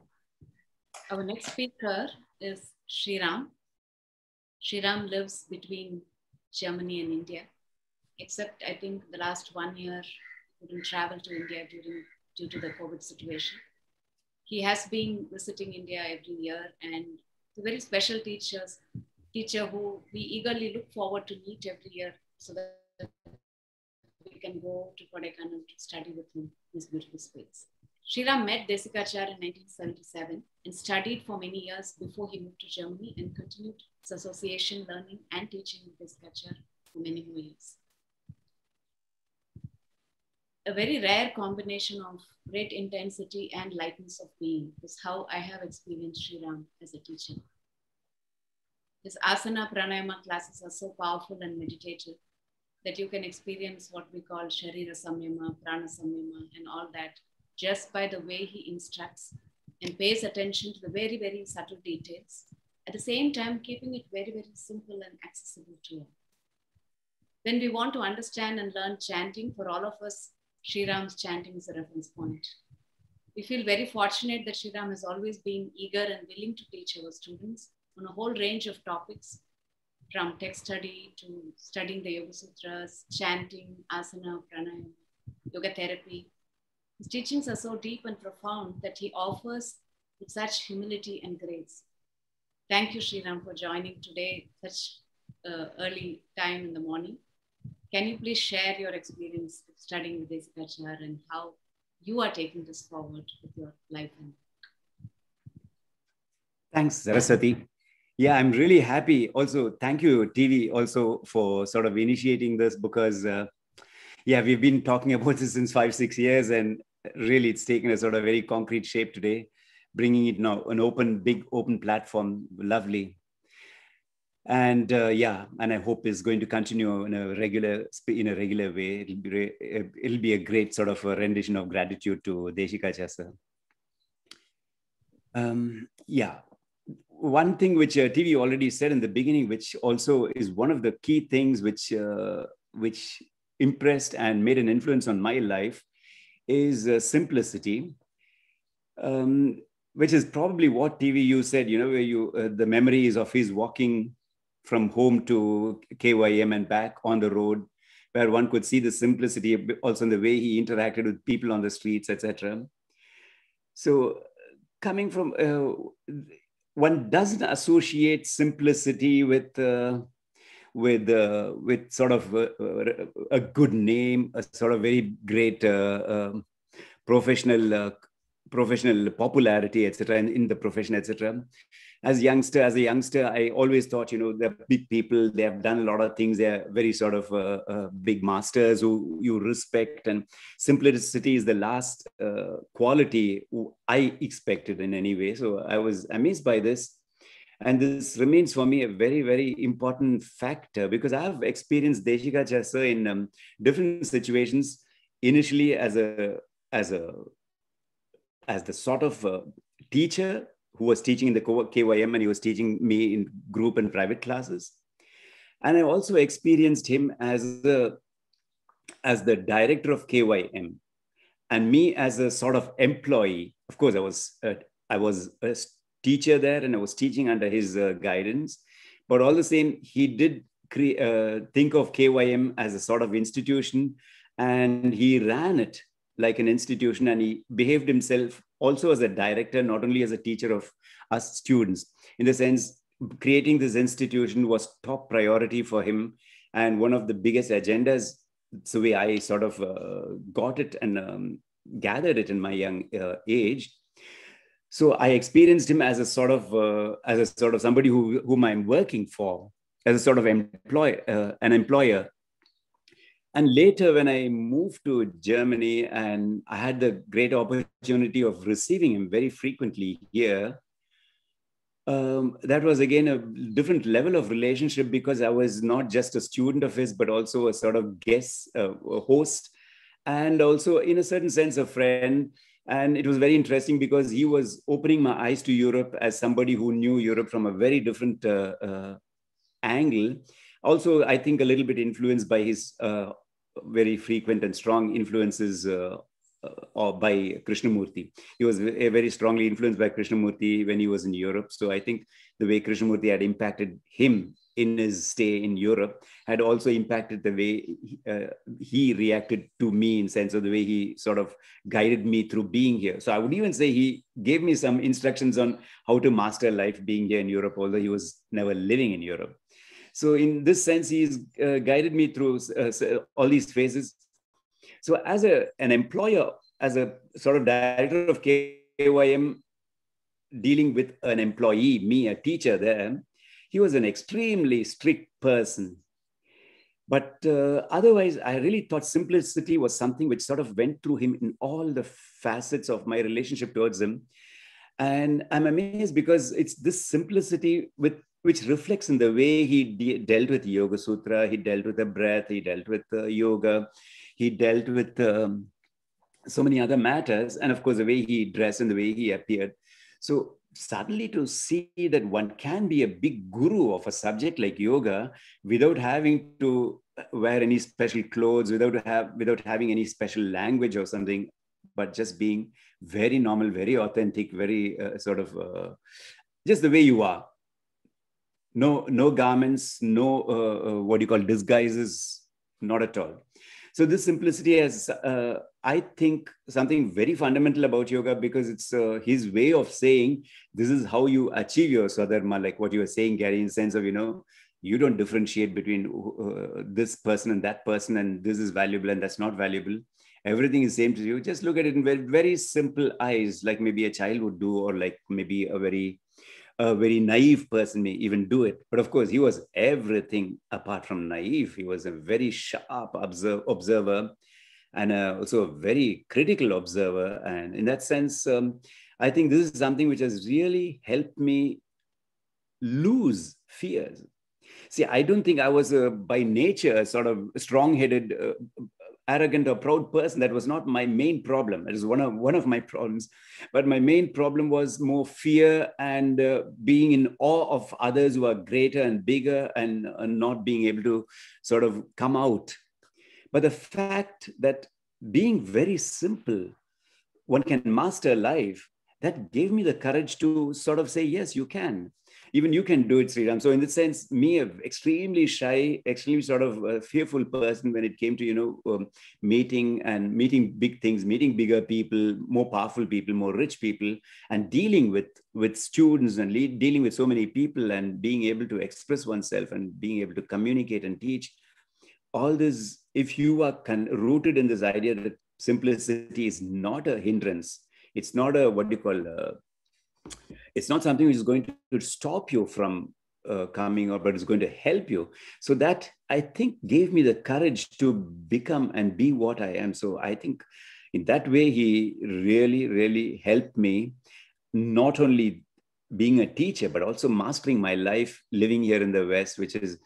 Our next speaker is Sriram. Sriram lives between Germany and India, except I think the last 1 year he couldn't travel to India due to the COVID situation. He has been visiting India every year, and a very special teacher who we eagerly look forward to meet every year so that we can go to Kodaikanal to study with him in this beautiful space. Sriram met Desikachar in 1977 and studied for many years before he moved to Germany and continued his association, learning and teaching with Desikachar for many more years. A very rare combination of great intensity and lightness of being is how I have experienced Sriram as a teacher. His asana pranayama classes are so powerful and meditative that you can experience what we call Sharira Samyama, Prana Samyama, and all that just by the way he instructs and pays attention to the very, very subtle details, at the same time keeping it very, very simple and accessible to all. When we want to understand and learn chanting, for all of us, Sriram's chanting is a reference point. We feel very fortunate that Sriram has always been eager and willing to teach our students on a whole range of topics, from text study to studying the Yoga Sutras, chanting, asana, pranayama, yoga therapy. His teachings are so deep and profound that he offers with such humility and grace. Thank you, Sriram, for joining today such early time in the morning. Can you please share your experience of studying with Desikachar and how you are taking this forward with your life and work? Thanks, Saraswati. Yeah, I'm really happy. Also, thank you, TV, also for sort of initiating this because, yeah, we've been talking about this since 5-6 years, and really it's taken a sort of very concrete shape today, bringing it now an big open platform. Lovely. And yeah, and I hope it's going to continue in a regular way. It'll be a great sort of a rendition of gratitude to Desikachar sir. Yeah. One thing which TV already said in the beginning, which also is one of the key things which impressed and made an influence on my life, is simplicity, which is probably what TV you said. You know, where the memories of his walking from home to KYM and back on the road, where one could see the simplicity, also in the way he interacted with people on the streets, etc. So, coming from one doesn't associate simplicity with sort of a good name, a sort of very great professional popularity, etc. in the profession, etc. As a youngster, I always thought, you know, they're big people. They have done a lot of things. They're very sort of big masters who you respect. And simplicity is the last quality I expected in any way. So I was amazed by this. And this remains for me a very, very important factor because I have experienced Desikachar sir in different situations. Initially as the sort of teacher who was teaching in the KYM, and he was teaching me in group and private classes. And I also experienced him as the director of KYM, and me as a sort of employee. Of course, I was a teacher there, and I was teaching under his guidance. But all the same, he did think of KYM as a sort of institution, and he ran it like an institution, and he behaved himself also as a director, not only as a teacher of us students. In the sense, creating this institution was top priority for him, and one of the biggest agendas. It's the way I sort of got it and gathered it in my young age. So I experienced him as a sort of somebody whom I'm working for, as a sort of an employer. And later, when I moved to Germany and I had the great opportunity of receiving him very frequently here, that was again a different level of relationship because I was not just a student of his, but also a sort of guest, a host, and also in a certain sense, a friend. And it was very interesting because he was opening my eyes to Europe as somebody who knew Europe from a very different angle. Also, I think a little bit influenced by his very frequent and strong influences by Krishnamurti. He was very strongly influenced by Krishnamurti when he was in Europe. So I think the way Krishnamurti had impacted him in his stay in Europe had also impacted the way he reacted to me, in sense of the way he sort of guided me through being here. So I would even say he gave me some instructions on how to master life being here in Europe, although he was never living in Europe. So in this sense, he's guided me through all these phases. So as an employer, as a sort of director of KYM, dealing with an employee, me, a teacher there, he was an extremely strict person. But otherwise, I really thought simplicity was something which sort of went through him in all the facets of my relationship towards him. And I'm amazed because it's this simplicity which reflects in the way he dealt with Yoga Sutra, he dealt with the breath, he dealt with yoga, he dealt with so many other matters. And of course, the way he dressed and the way he appeared. So suddenly to see that one can be a big guru of a subject like yoga without having to wear any special clothes, without having any special language or something, but just being very normal, very authentic, very just the way you are. No garments, no what you call disguises, not at all. So this simplicity has, I think, something very fundamental about yoga, because it's his way of saying, this is how you achieve your Swadharma, like what you were saying, Gary, in the sense of, you don't differentiate between this person and that person, and this is valuable and that's not valuable. Everything is same to you. Just look at it in very, very simple eyes, like maybe a child would do, or like maybe a very naive person may even do it. But of course, he was everything apart from naive. He was a very sharp observer and also a very critical observer. And in that sense, I think this is something which has really helped me lose fears. See, I don't think I was by nature a sort of strong-headed, arrogant or proud person. That was not my main problem. It was one of my problems. But my main problem was more fear and being in awe of others who are greater and bigger, and not being able to sort of come out. But the fact that being very simple, one can master life, that gave me the courage to sort of say, yes, you can. Even you can do it, Sriram. So in that sense, me, an extremely shy, extremely sort of fearful person when it came to, meeting big things, meeting bigger people, more powerful people, more rich people, and dealing with students and dealing with so many people, and being able to express oneself and being able to communicate and teach. All this, if you are rooted in this idea that simplicity is not a hindrance, it's not a, it's not something which is going to stop you from coming, but it's going to help you. So that, I think, gave me the courage to become and be what I am. So I think in that way, he really, really helped me, not only being a teacher, but also mastering my life living here in the West, which is,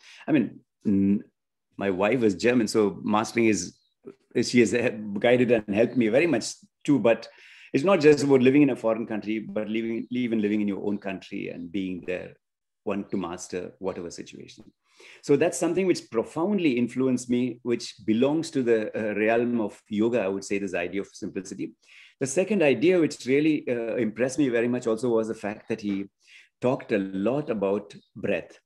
my wife is German, so mastering she has guided and helped me very much too. But it's not just about living in a foreign country, but even living in your own country and being there, one to master whatever situation. So that's something which profoundly influenced me, which belongs to the realm of yoga, I would say, this idea of simplicity. The second idea, which really impressed me very much also, was the fact that he talked a lot about breath.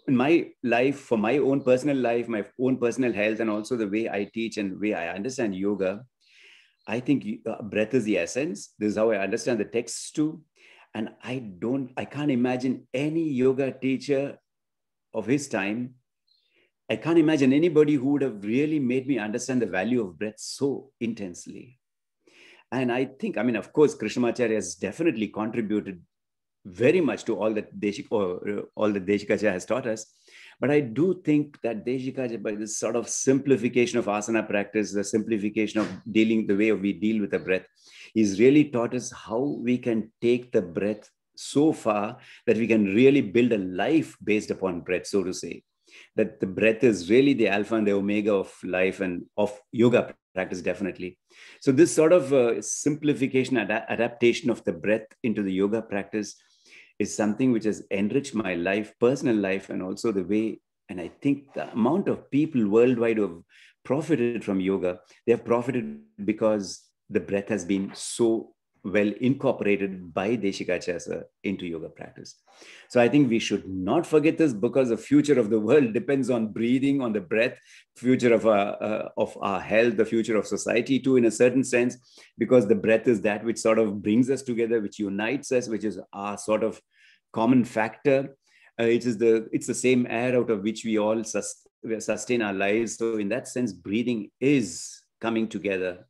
In my life, for my own personal life, my own personal health, and also the way I teach and the way I understand yoga, I think breath is the essence. This is how I understand the texts too. And I can't imagine any yoga teacher of his time. I can't imagine anybody who would have really made me understand the value of breath so intensely. And I think, of course, Krishnamacharya has definitely contributed very much to all that Desikachar has taught us. But I do think that Desikachar, by this sort of simplification of asana practice, the simplification of the way we deal with the breath, he's really taught us how we can take the breath so far that we can really build a life based upon breath, so to say. That the breath is really the alpha and the omega of life and of yoga practice, definitely. So this sort of simplification, adaptation of the breath into the yoga practice is something which has enriched my life, personal life, and also the way, and I think the amount of people worldwide who have profited from yoga, they have profited because the breath has been so well incorporated by Desikachar into yoga practice. So I think we should not forget this, because the future of the world depends on breathing, on the breath, future of our health, the future of society too, in a certain sense, because the breath is that which sort of brings us together, which unites us, which is our sort of common factor. It's the same air out of which we all sustain our lives. So in that sense, breathing is coming together.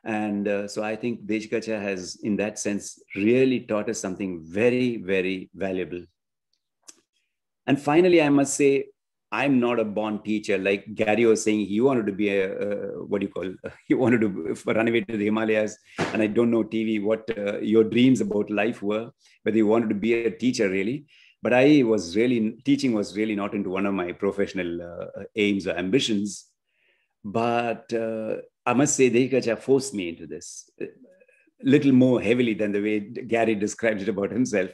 And so I think Desikachar has, in that sense, really taught us something very, very valuable. And finally, I must say, I'm not a born teacher. Like Gary was saying, he wanted to be he wanted to run away to the Himalayas. And I don't know, TV, what your dreams about life were, whether you wanted to be a teacher really. But teaching was really not into one of my professional aims or ambitions. But I must say, Desikachar forced me into this a little more heavily than the way Gary described it about himself.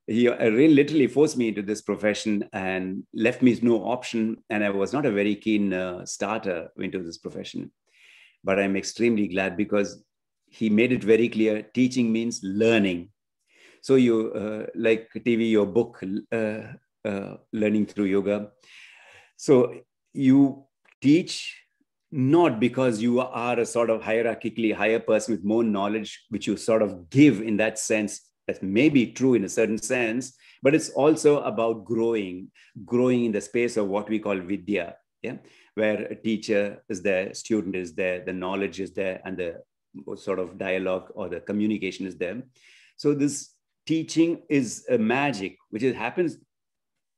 He really literally forced me into this profession and left me no option. And I was not a very keen starter into this profession. But I'm extremely glad, because he made it very clear, teaching means learning. So you, like TV, your book, Learning Through Yoga. So you teach not because you are a sort of hierarchically higher person with more knowledge, which you sort of give in that sense. That may be true in a certain sense, but it's also about growing in the space of what we call vidya, where a teacher is there, student is there, the knowledge is there, and the sort of dialogue or the communication is there. So this teaching is a magic, which happens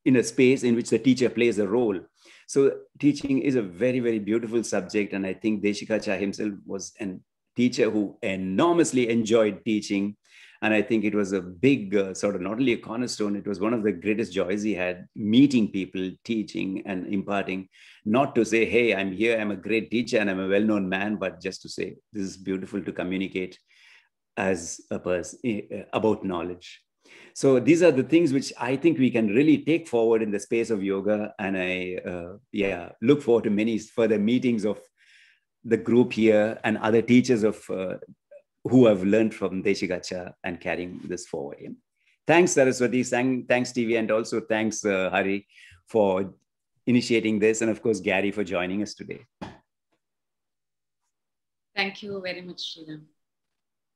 in a space in which the teacher plays a role. So teaching is a very, very beautiful subject. And I think Desikachar himself was a teacher who enormously enjoyed teaching. And I think it was a big sort of, not only a cornerstone, it was one of the greatest joys he had, meeting people, teaching and imparting, not to say, hey, I'm here, I'm a great teacher and I'm a well-known man, but just to say, this is beautiful to communicate as a person about knowledge. So these are the things which I think we can really take forward in the space of yoga. And I look forward to many further meetings of the group here and other teachers of who have learned from Desikachar and carrying this forward. Yeah. Thanks, Saraswati. Thanks, TV. And also thanks, Hari, for initiating this. And of course, Gary, for joining us today. Thank you very much, Sriram.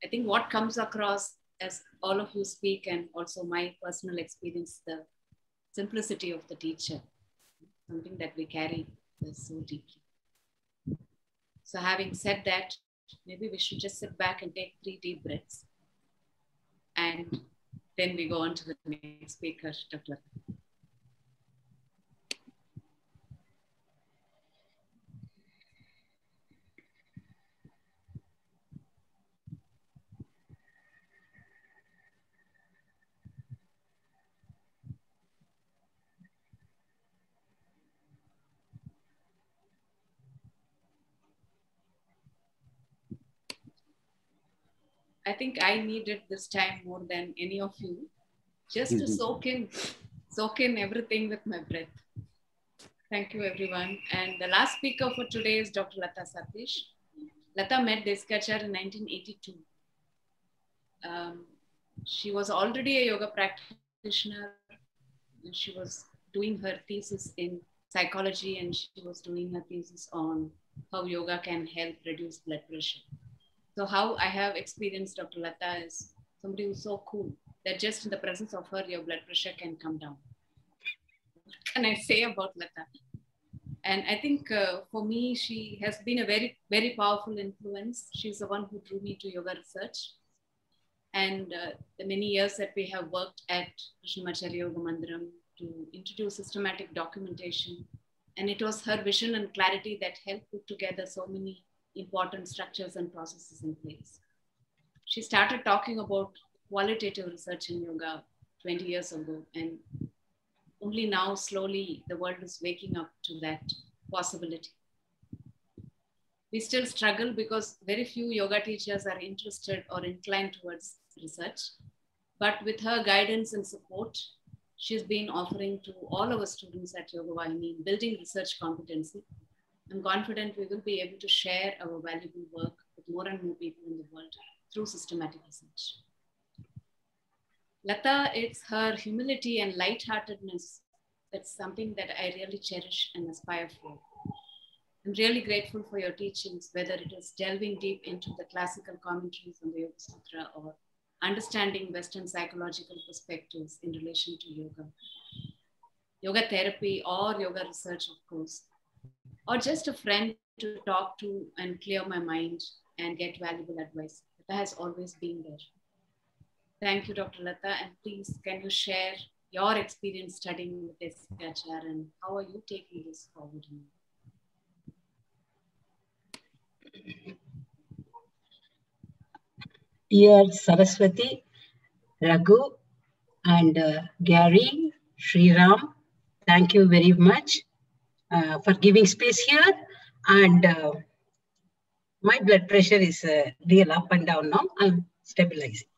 I think what comes across as all of you speak, and also my personal experience, the simplicity of the teacher, something that we carry so deeply. So having said that, maybe we should just sit back and take 3 deep breaths. And then we go on to the next speaker, Dr. Latha. I think I needed this time more than any of you, just to soak in everything with my breath. Thank you, everyone. And the last speaker for today is Dr. Latha Satish. Latha met Desikachar in 1982. She was already a yoga practitioner. She was doing her thesis in psychology, and she was doing her thesis on how yoga can help reduce blood pressure. So how I have experienced Dr. Latha is somebody who's so cool that just in the presence of her, your blood pressure can come down. What can I say about Latha? And I think for me, she has been a very, very powerful influence. She's the one who drew me to yoga research. And the many years that we have worked at Krishnamacharya Yoga Mandiram to introduce systematic documentation. And it was her vision and clarity that helped put together so many important structures and processes in place. She started talking about qualitative research in yoga 20 years ago, and only now slowly the world is waking up to that possibility. We still struggle because very few yoga teachers are interested or inclined towards research. But with her guidance and support, she's been offering to all our students at Yoga Vahini, building research competency. I'm confident we will be able to share our valuable work with more and more people in the world through systematic research. Lata, it's her humility and lightheartedness that's something that I really cherish and aspire for. I'm really grateful for your teachings, whether it is delving deep into the classical commentaries on the Yoga Sutra or understanding Western psychological perspectives in relation to yoga, yoga therapy or yoga research, of course, or just a friend to talk to and clear my mind and get valuable advice. That has always been there. Thank you, Dr. Lata. And please, can you share your experience studying with Desikachar and how are you taking this forward? Dear Saraswati, Raghu, and Gary, Sriram, thank you very much for giving space here. And my blood pressure is real up and down now. I'm stabilizing.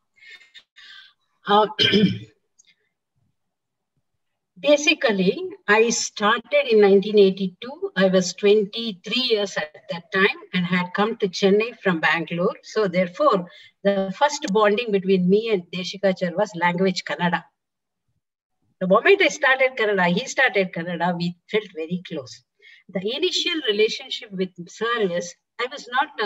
Basically, I started in 1982. I was 23 years at that time and had come to Chennai from Bangalore. So therefore, the first bonding between me and Desikachar was language Kannada. The moment I started Kannada, he started Kannada, we felt very close. The initial relationship with Sir is, I was not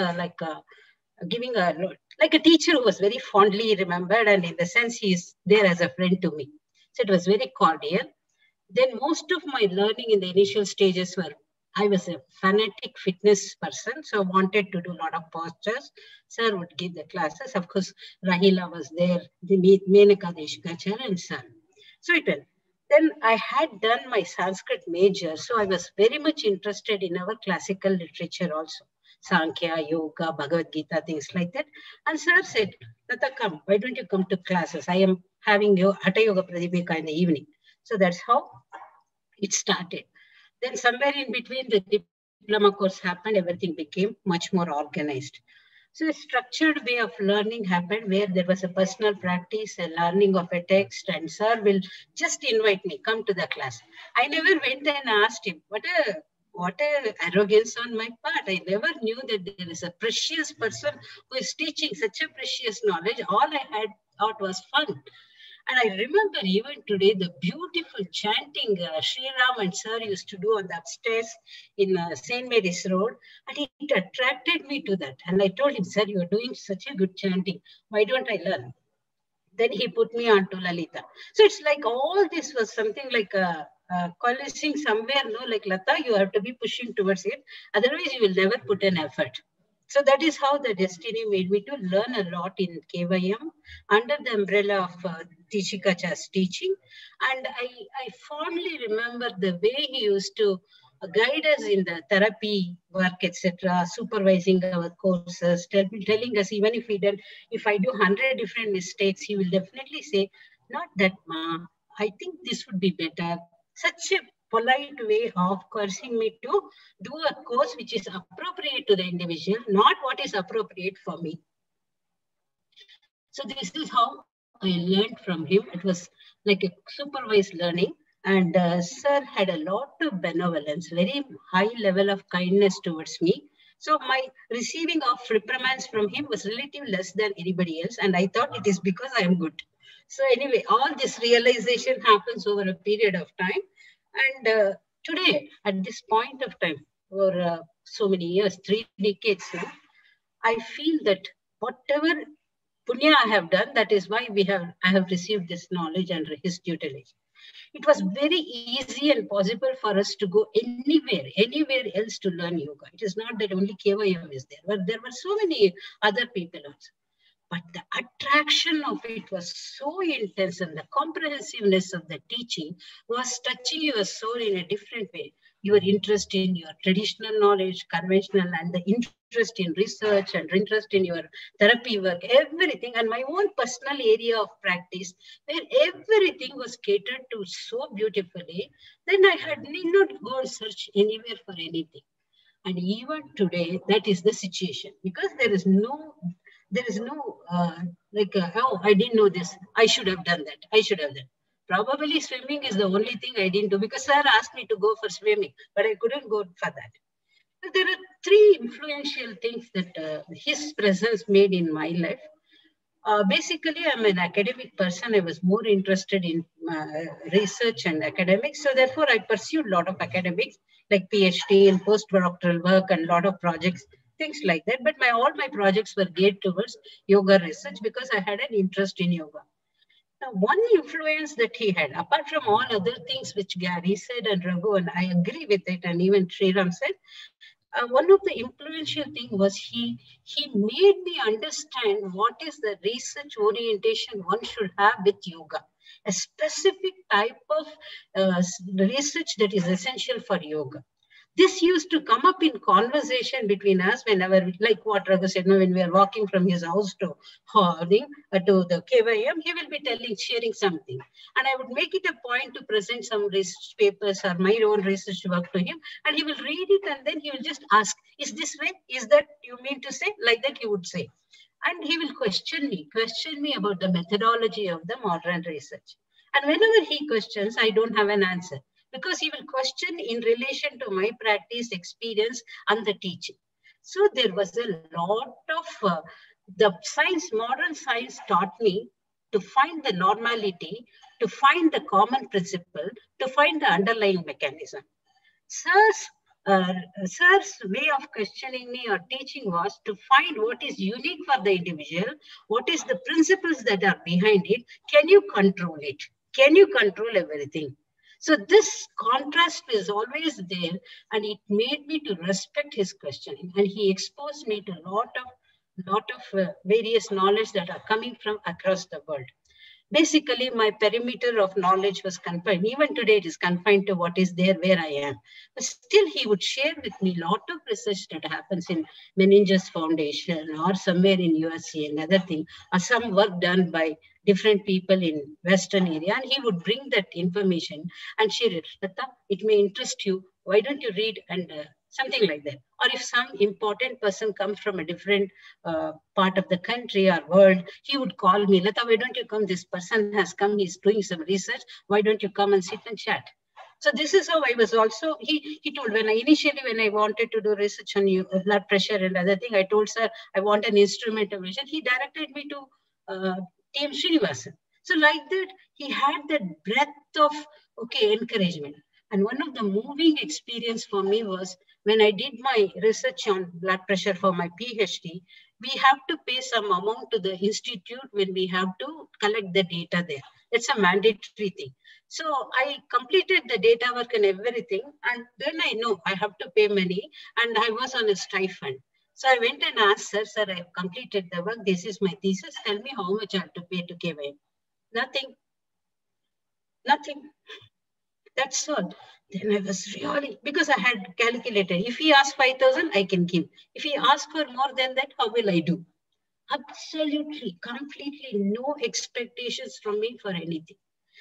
giving like a teacher who was very fondly remembered, and in the sense he is there as a friend to me. So it was very cordial. Then most of my learning in the initial stages were, I was a fanatic fitness person, so I wanted to do a lot of postures. Sir would give the classes. Of course, Rahila was there, the Menaka Desikachar and Sir. So it went. Then I had done my Sanskrit major, so I was very much interested in our classical literature also. Sankhya, Yoga, Bhagavad Gita, things like that. And Sir said, Lata, come, why don't you come to classes? I am having your Hatha Yoga Pradipika in the evening. So that's how it started. Then somewhere in between, the diploma course happened, everything became much more organized. So a structured way of learning happened where there was a personal practice, a learning of a text, and Sir will just invite me, come to the class. I never went and asked him, what a arrogance on my part. I never knew that there is a precious person who is teaching such a precious knowledge. All I had thought was fun. And I remember even today the beautiful chanting Sriram and Sir used to do on the upstairs in St. Mary's Road. And it attracted me to that. And I told him, Sir, you are doing such a good chanting. Why don't I learn? Then he put me on to Lalita. So it's like all this was something like coalescing somewhere, no? Like Lata, you have to be pushing towards it. Otherwise, you will never put an effort. So that is how the destiny made me to learn a lot in KYM under the umbrella of Desikachar's teaching. And I fondly remember the way he used to guide us in the therapy work, etc., supervising our courses, telling us even if I do 100 different mistakes, he will definitely say, not that, ma, I think this would be better. Such a polite way of coercing me to do a course which is appropriate to the individual, not what is appropriate for me. So this is how I learned from him. It was like a supervised learning. And Sir had a lot of benevolence, very high level of kindness towards me. So my receiving of reprimands from him was relatively less than anybody else. And I thought it is because I am good. So anyway, all this realization happens over a period of time. And today, at this point of time, for so many years, 3 decades now, I feel that whatever punya I have done, that is why I have received this knowledge and his tutelage. It was very easy and possible for us to go anywhere else to learn yoga. It is not that only KYM is there, but there were so many other people also. But the attraction of it was so intense, and the comprehensiveness of the teaching was touching your soul in a different way. Your interest in your traditional knowledge, conventional, and the interest in research and interest in your therapy work, everything, and my own personal area of practice, where everything was catered to so beautifully, then I need not go and search anywhere for anything. And even today, that is the situation, because there is no There is no oh, I didn't know this. I should have done that. I should have done. Probably swimming is the only thing I didn't do because sir asked me to go for swimming, but I couldn't go for that. So there are three influential things that his presence made in my life. Basically, I'm an academic person. I was more interested in research and academics. So therefore, I pursued a lot of academics like PhD and postdoctoral work and a lot of projects, things like that. But all my projects were geared towards yoga research because I had an interest in yoga. Now, one influence that he had, apart from all other things which Gary said and Raghu, and I agree with it, and even Sriram said, one of the influential thing was he made me understand what is the research orientation one should have with yoga, a specific type of research that is essential for yoga. This used to come up in conversation between us whenever, like what Raghu said, when we are walking from his house to the KYM, he will be sharing something. And I would make it a point to present some research papers or my own research work to him. And he will read it and then he will just ask, is this right? Is that you mean to say? Like that he would say. And he will question me about the methodology of the modern research. And whenever he questions, I don't have an answer, because he will question in relation to my practice, experience, and the teaching. So there was a lot of the science, modern science taught me to find the normality, to find the common principle, to find the underlying mechanism. Sir's way of questioning me or teaching was to find what is unique for the individual, what is the principles that are behind it, can you control it? Can you control everything? So this contrast is always there, and it made me to respect his questioning. And he exposed me to a lot of various knowledge that are coming from across the world. Basically, my perimeter of knowledge was confined. Even today, it is confined to what is there where I am. But still, he would share with me a lot of research that happens in Meninges Foundation or somewhere in USA, another thing, or some work done by different people in Western area. And he would bring that information and share it. Lata, it may interest you. Why don't you read and something like that? Or if some important person comes from a different part of the country or world, he would call me, Lata, why don't you come? This person has come, he's doing some research. Why don't you come and sit and chat? So this is how I was also, he told, when I wanted to do research on blood pressure and other thing, I told sir, I want an instrument of vision. He directed me to T.M. Srinivasan. So like that, he had that breadth of, encouragement. And one of the moving experience for me was when I did my research on blood pressure for my PhD, we have to pay some amount to the institute when we have to collect the data there. It's a mandatory thing. So I completed the data work and everything. And then I know I have to pay money, and I was on a stipend. So I went and asked, sir, I have completed the work. This is my thesis. Tell me how much I have to pay to KYM. Nothing. That's all. Then I was really, because I had calculated, if he asks 5,000, I can give. If he asks for more than that, how will I do? Absolutely, completely no expectations from me for anything.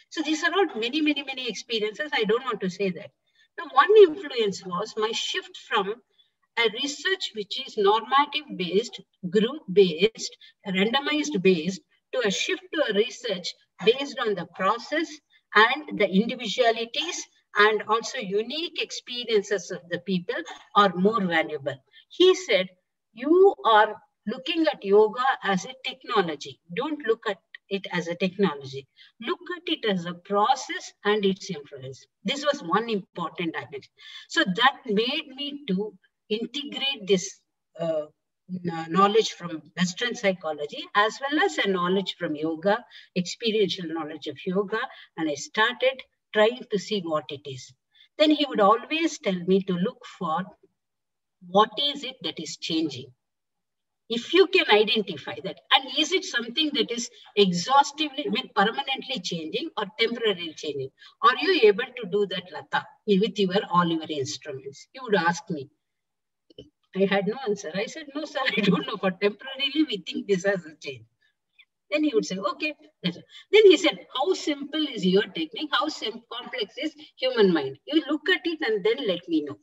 So these are all many, many, many experiences. I don't want to say that. Now, one influence was my shift from a research which is normative based, group based, randomized based, to a shift to a research based on the process and the individualities and also unique experiences of the people are more valuable. He said, you are looking at yoga as a technology. Don't look at it as a technology. Look at it as a process and its influence. This was one important dimension. So that made me to integrate this knowledge from Western psychology as well as a knowledge from yoga, experiential knowledge of yoga, and I started trying to see what it is. Then he would always tell me to look for what is it that is changing. If you can identify that, and is it something that is exhaustively, permanently changing or temporarily changing? Are you able to do that, Lata, with all your instruments? He would ask me. I had no answer. I said, no, sir, I don't know. For temporarily, we think this has a change. Then he would say, okay. Then he said, how simple is your technique? How complex is human mind? You look at it and then let me know.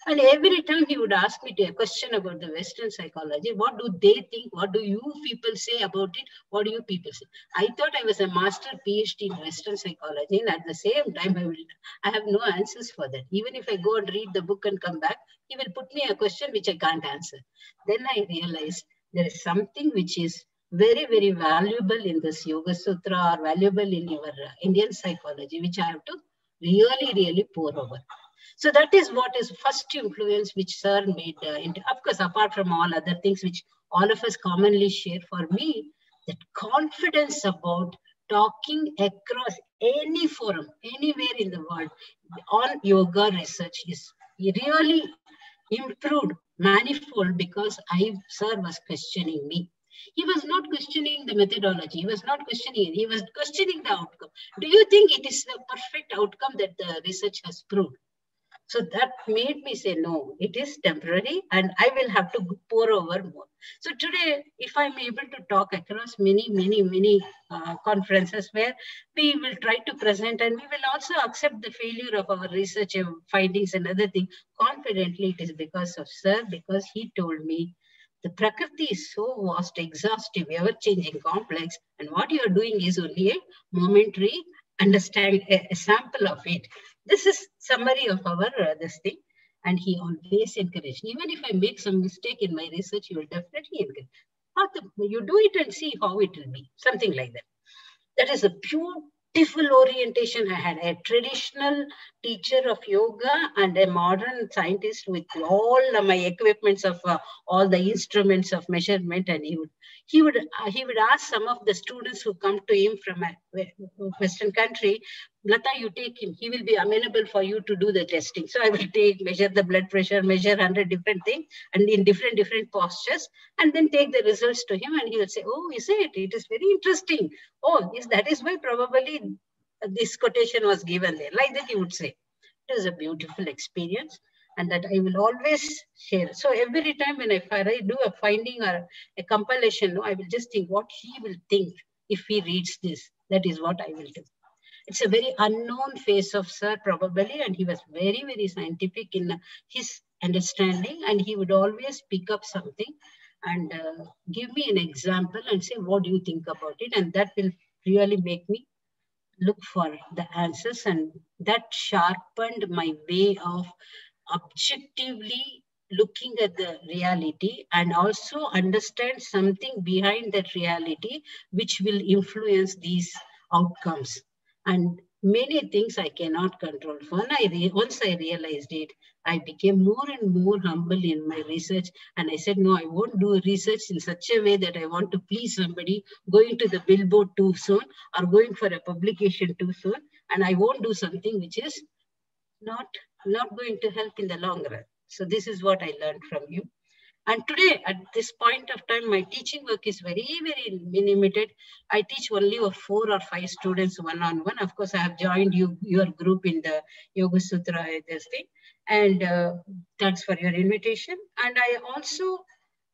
And every time he would ask me a question about the Western psychology. What do they think? What do you people say about it? What do you people say? I thought I was a master PhD in Western psychology. And at the same time, I have no answers for that. Even if I go and read the book and come back, he will put me a question which I can't answer. Then I realized there is something which is very, very valuable in this Yoga Sutra or valuable in your Indian psychology, which I have to really, really pour over. So that is what is first influence which Sir made. Of course, apart from all other things which all of us commonly share, for me, that confidence about talking across any forum, anywhere in the world on yoga research is really improved manifold because Sir was questioning me. He was not questioning the methodology. He was not questioning it. He was questioning the outcome. Do you think it is the perfect outcome that the research has proved? So that made me say, no, it is temporary and I will have to pour over more. So today, if I'm able to talk across many conferences where we will try to present and we will also accept the failure of our research findings and other things, confidently it is because of Sir, because he told me, the Prakriti is so vast, exhaustive, ever-changing, complex, and what you are doing is only a momentary understand a sample of it. This is summary of our this thing, and he always encouraged. Even if I make some mistake in my research, he will definitely encourage. You do it and see how it will be, something like that. That is a beautiful orientation. I had a traditional teacher of yoga and a modern scientist with all my equipments of all the instruments of measurement, and he would ask some of the students who come to him from a Western country, Lata, you take him. He will be amenable for you to do the testing. So I will measure the blood pressure, measure 100 different things and in different postures, and then take the results to him. And he will say, oh, is it? It is very interesting. Oh, yes, that is why probably this quotation was given there. Like that he would say. It is a beautiful experience. And that I will always share. So every time when I do a finding or a compilation, I will just think what he will think if he reads this. That is what I will do. It's a very unknown phase of Sir probably, and he was very, very scientific in his understanding, and he would always pick up something and give me an example and say, what do you think about it? And that will really make me look for the answers, and that sharpened my way of objectively looking at the reality and also understand something behind that reality which will influence these outcomes. And many things I cannot control. Once I realized it, I became more and more humble in my research. And I said, no, I won't do research in such a way that I want to please somebody, going to the billboard too soon or going for a publication too soon. And I won't do something which is not going to help in the long run. So this is what I learned from you. And today, at this point of time, my teaching work is very, very limited. I teach only 4 or 5 students one-on-one. Of course, I have joined your group in the Yoga Sutra this thing. And thanks for your invitation. And I also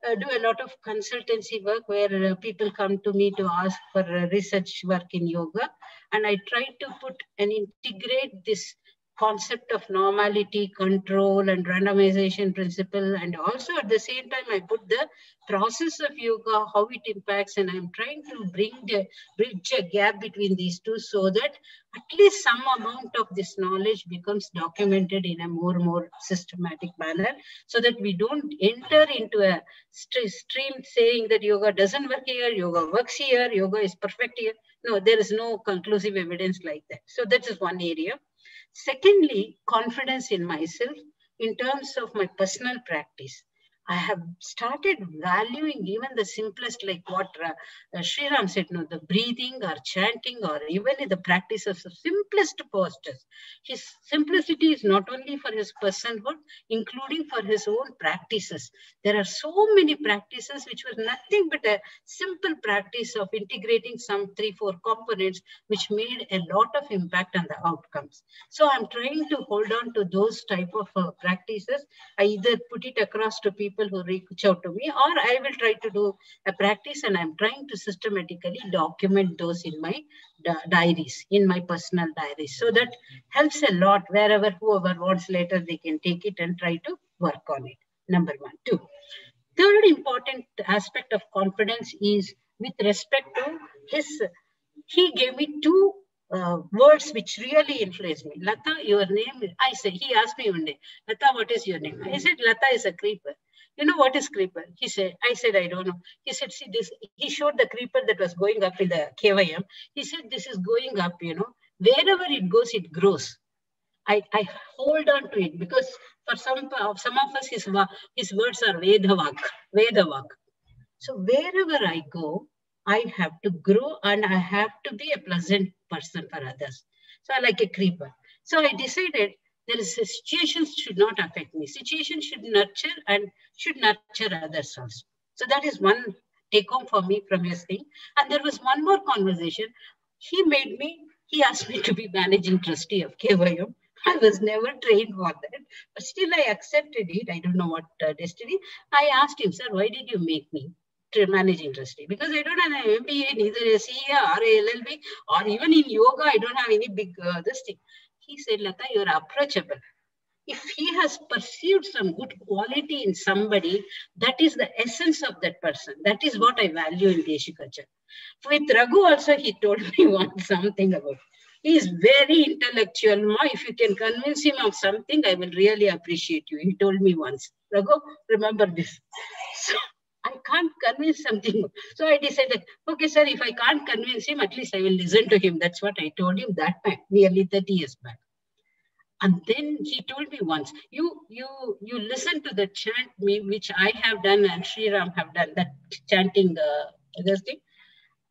do a lot of consultancy work where people come to me to ask for research work in yoga. And I try to put and integrate this concept of normality, control, and randomization principle. And also at the same time, I put the process of yoga, how it impacts, and I'm trying to bridge a gap between these two so that at least some amount of this knowledge becomes documented in a more systematic manner so that we don't enter into a stream saying that yoga doesn't work here, yoga works here, yoga is perfect here. No, there is no conclusive evidence like that. So that is one area. Secondly, confidence in myself in terms of my personal practice. I have started valuing even the simplest, like what Sriram said, no, the breathing or chanting or even in the practice of the simplest postures. His simplicity is not only for his personhood, including for his own practices. There are so many practices which were nothing but a simple practice of integrating some 3-4 components, which made a lot of impact on the outcomes. So I'm trying to hold on to those type of practices. I either put it across to people who reach out to me, or I will try to do a practice and I'm trying to systematically document those in my diaries, in my personal diaries. So that helps a lot. Wherever whoever wants later, they can take it and try to work on it. Number one. Two. Third important aspect of confidence is with respect to he gave me two words which really influenced me. Lata, your name, I said, he asked me one day, Lata, what is your name? I said, Lata is a creeper. You know what is creeper? He said, I said, I don't know. He said, see this, he showed the creeper that was going up in the KYM. He said, this is going up, wherever it goes, it grows. I hold on to it because for some of us, his words are Vedavak. So wherever I go, I have to grow and I have to be a pleasant person for others. So I like a creeper. So I decided situations should not affect me. Situations should nurture others also. So that is one take home for me from his thing. And there was one more conversation. He asked me to be managing trustee of KYM. I was never trained for that, but still I accepted it. I don't know what destiny. I asked him, sir, why did you make me managing trustee? Because I don't have an MBA, neither a CA or a LLB, or even in yoga, I don't have any big this thing. He said, Lata, you're approachable. If he has perceived some good quality in somebody, that is the essence of that person. That is what I value in Desikachar. With Raghu also, he told me once something about. He is very intellectual. Ma, if you can convince him of something, I will really appreciate you. He told me once. Raghu, remember this. So I can't convince something. So I decided, okay, sir, if I can't convince him, at least I will listen to him. That's what I told him that time, nearly 30 years back. And then he told me once, you listen to the chant which I have done and Sriram have done, that chanting other thing,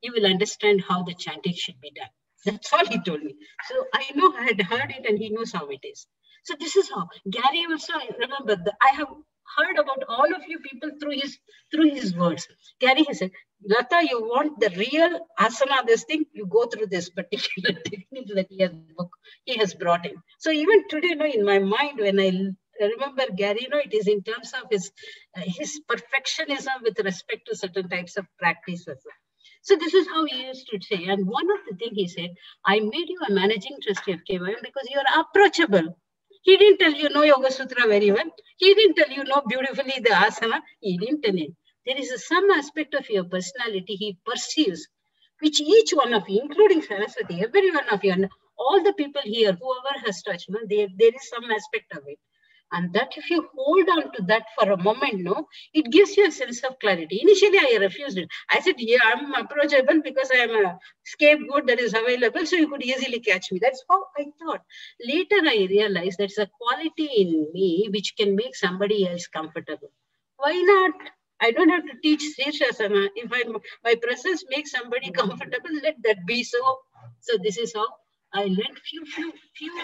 you will understand how the chanting should be done. That's all he told me. So I know I had heard it and he knows how it is. So this is how. Gary also, I remember, I have heard about all of you people through his words. Gary, he said, Lata, you want the real asana, this thing, you go through this particular technique that he has brought in. So even today, in my mind, when I remember Gary, it is in terms of his perfectionism with respect to certain types of practices. So this is how he used to say. And one of the things he said, I made you a managing trustee of KYM because you are approachable. He didn't tell you know Yoga Sutra very well. He didn't tell you know beautifully the asana. He didn't tell you. There is some aspect of your personality he perceives, which each one of you, including Saraswati, every one of you, and all the people here, whoever has touched, there is some aspect of it. And that if you hold on to that for a moment, it gives you a sense of clarity. Initially, I refused it. I said, yeah, I'm approachable because I am a scapegoat that is available, so you could easily catch me. That's how I thought. Later, I realized there's a quality in me which can make somebody else comfortable. Why not? I don't have to teach Shirshasana. If my presence makes somebody comfortable, let that be so. So this is how I learned few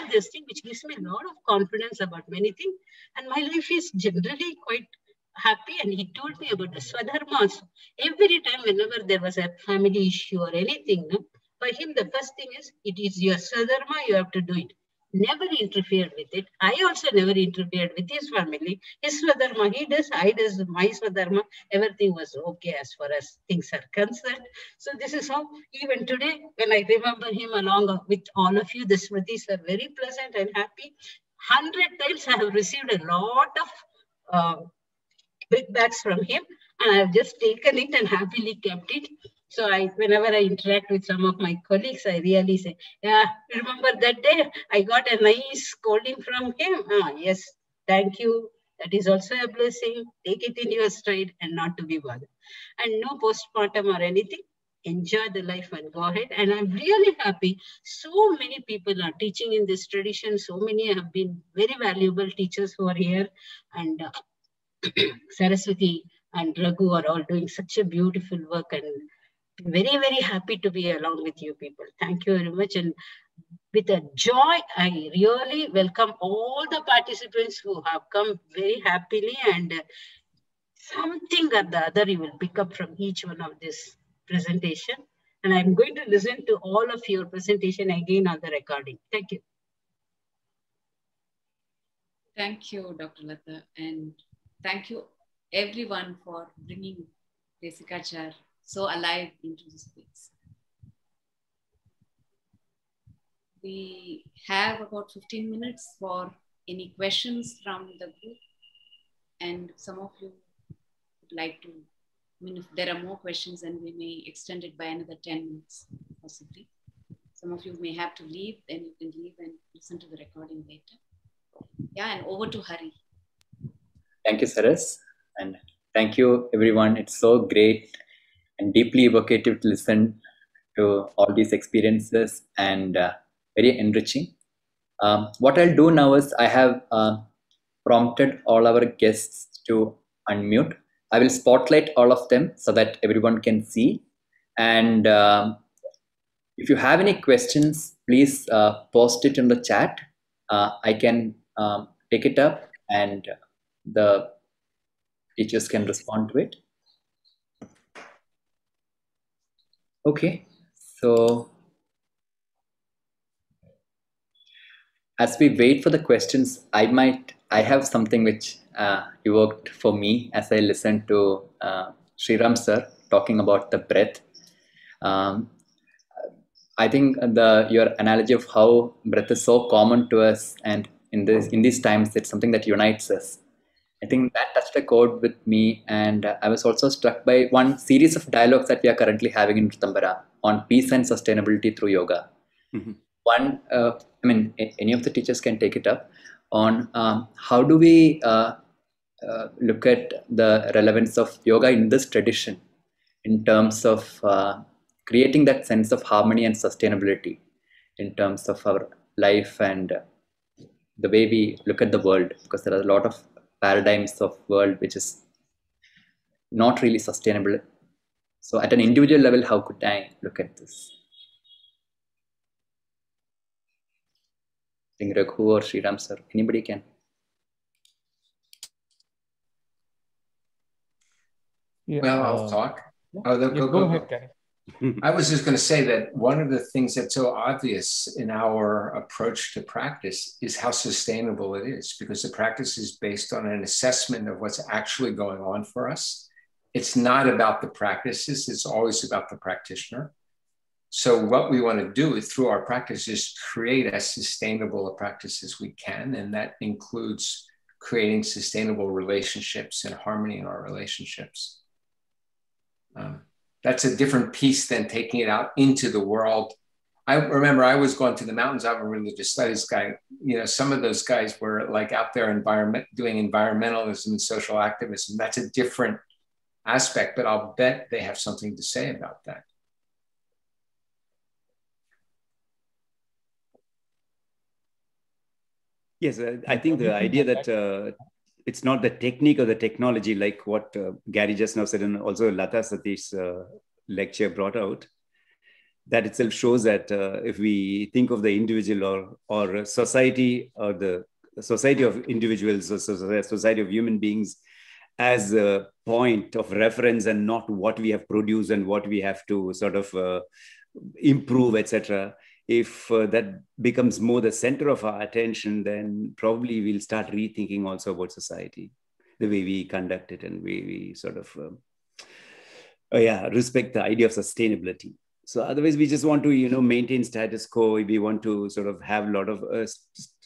of this thing, which gives me a lot of confidence about many things. And my life is generally quite happy. And he told me about the Swadharma also. Every time, whenever there was a family issue or anything, for him, the first thing is, it is your Swadharma, you have to do it. Never interfered with it. I also never interfered with his family. His Swadharma, he does, I does my Swadharma. Everything was okay as far as things are concerned. So this is how, even today, when I remember him along with all of you, the Smritis are very pleasant and happy. 100 times I have received a lot of feedbacks from him, and I have just taken it and happily kept it. So whenever I interact with some of my colleagues, I really say, yeah, remember that day I got a nice scolding from him? Yes, thank you. That is also a blessing. Take it in your stride and not to be bothered. And no postmortem or anything. Enjoy the life and go ahead. And I'm really happy. So many people are teaching in this tradition. So many have been very valuable teachers who are here. And Saraswati and Raghu are all doing such a beautiful work, and very, very happy to be along with you people. Thank you very much. And with a joy, I really welcome all the participants who have come very happily, and something or the other you will pick up from each one of this presentation. And I'm going to listen to all of your presentation again on the recording. Thank you. Thank you, Dr. Latha. And thank you everyone for bringing Desikachar so alive into this space. we have about 15 minutes for any questions from the group. And some of you would like to, I mean, if there are more questions, then we may extend it by another 10 minutes, possibly. Some of you may have to leave, then you can leave and listen to the recording later. Yeah, and over to Hari. Thank you, Saras. And thank you, everyone. It's so great and deeply evocative to listen to all these experiences and very enriching. What I'll do now is I have prompted all our guests to unmute. I will spotlight all of them so that everyone can see. And if you have any questions, please post it in the chat. I can take it up and the teachers can respond to it. Okay, so as we wait for the questions, I have something which evoked for me as I listened to Sriram sir talking about the breath. I think your analogy of how breath is so common to us, and in these times, it's something that unites us. I think that touched a chord with me, and I was also struck by one series of dialogues that we are currently having in Ritambhara on peace and sustainability through yoga. Mm-hmm. One, I mean, any of the teachers can take it up on how do we look at the relevance of yoga in this tradition in terms of creating that sense of harmony and sustainability in terms of our life and the way we look at the world, because there are a lot of paradigms of world which is not really sustainable. So at an individual level, how could I look at this? I think Raghu or Sriram sir, anybody can. Yeah, well, I'll talk. Oh, go ahead, Kenny. I was just going to say that one of the things that's so obvious in our approach to practice is how sustainable it is, because the practice is based on an assessment of what's actually going on for us. It's not about the practices, it's always about the practitioner. So what we want to do through our practice is create as sustainable a practice as we can, and that includes creating sustainable relationships and harmony in our relationships. That's a different piece than taking it out into the world. I remember I was going to the mountains. I'm a religious studies guy. You know, some of those guys were like out there doing environmentalism and social activism. That's a different aspect, but I'll bet they have something to say about that. Yes, I think the idea that it's not the technique or the technology, like what Gary just now said, and also Latha Satish's lecture brought out, that itself shows that if we think of the individual or society, or the society of individuals or society of human beings as a point of reference and not what we have produced and what we have to sort of improve, etc. If that becomes more the center of our attention, then probably we'll start rethinking also about society, the way we conduct it and way we sort of, respect the idea of sustainability. So otherwise we just want to, maintain status quo. We want to sort of have a lot of,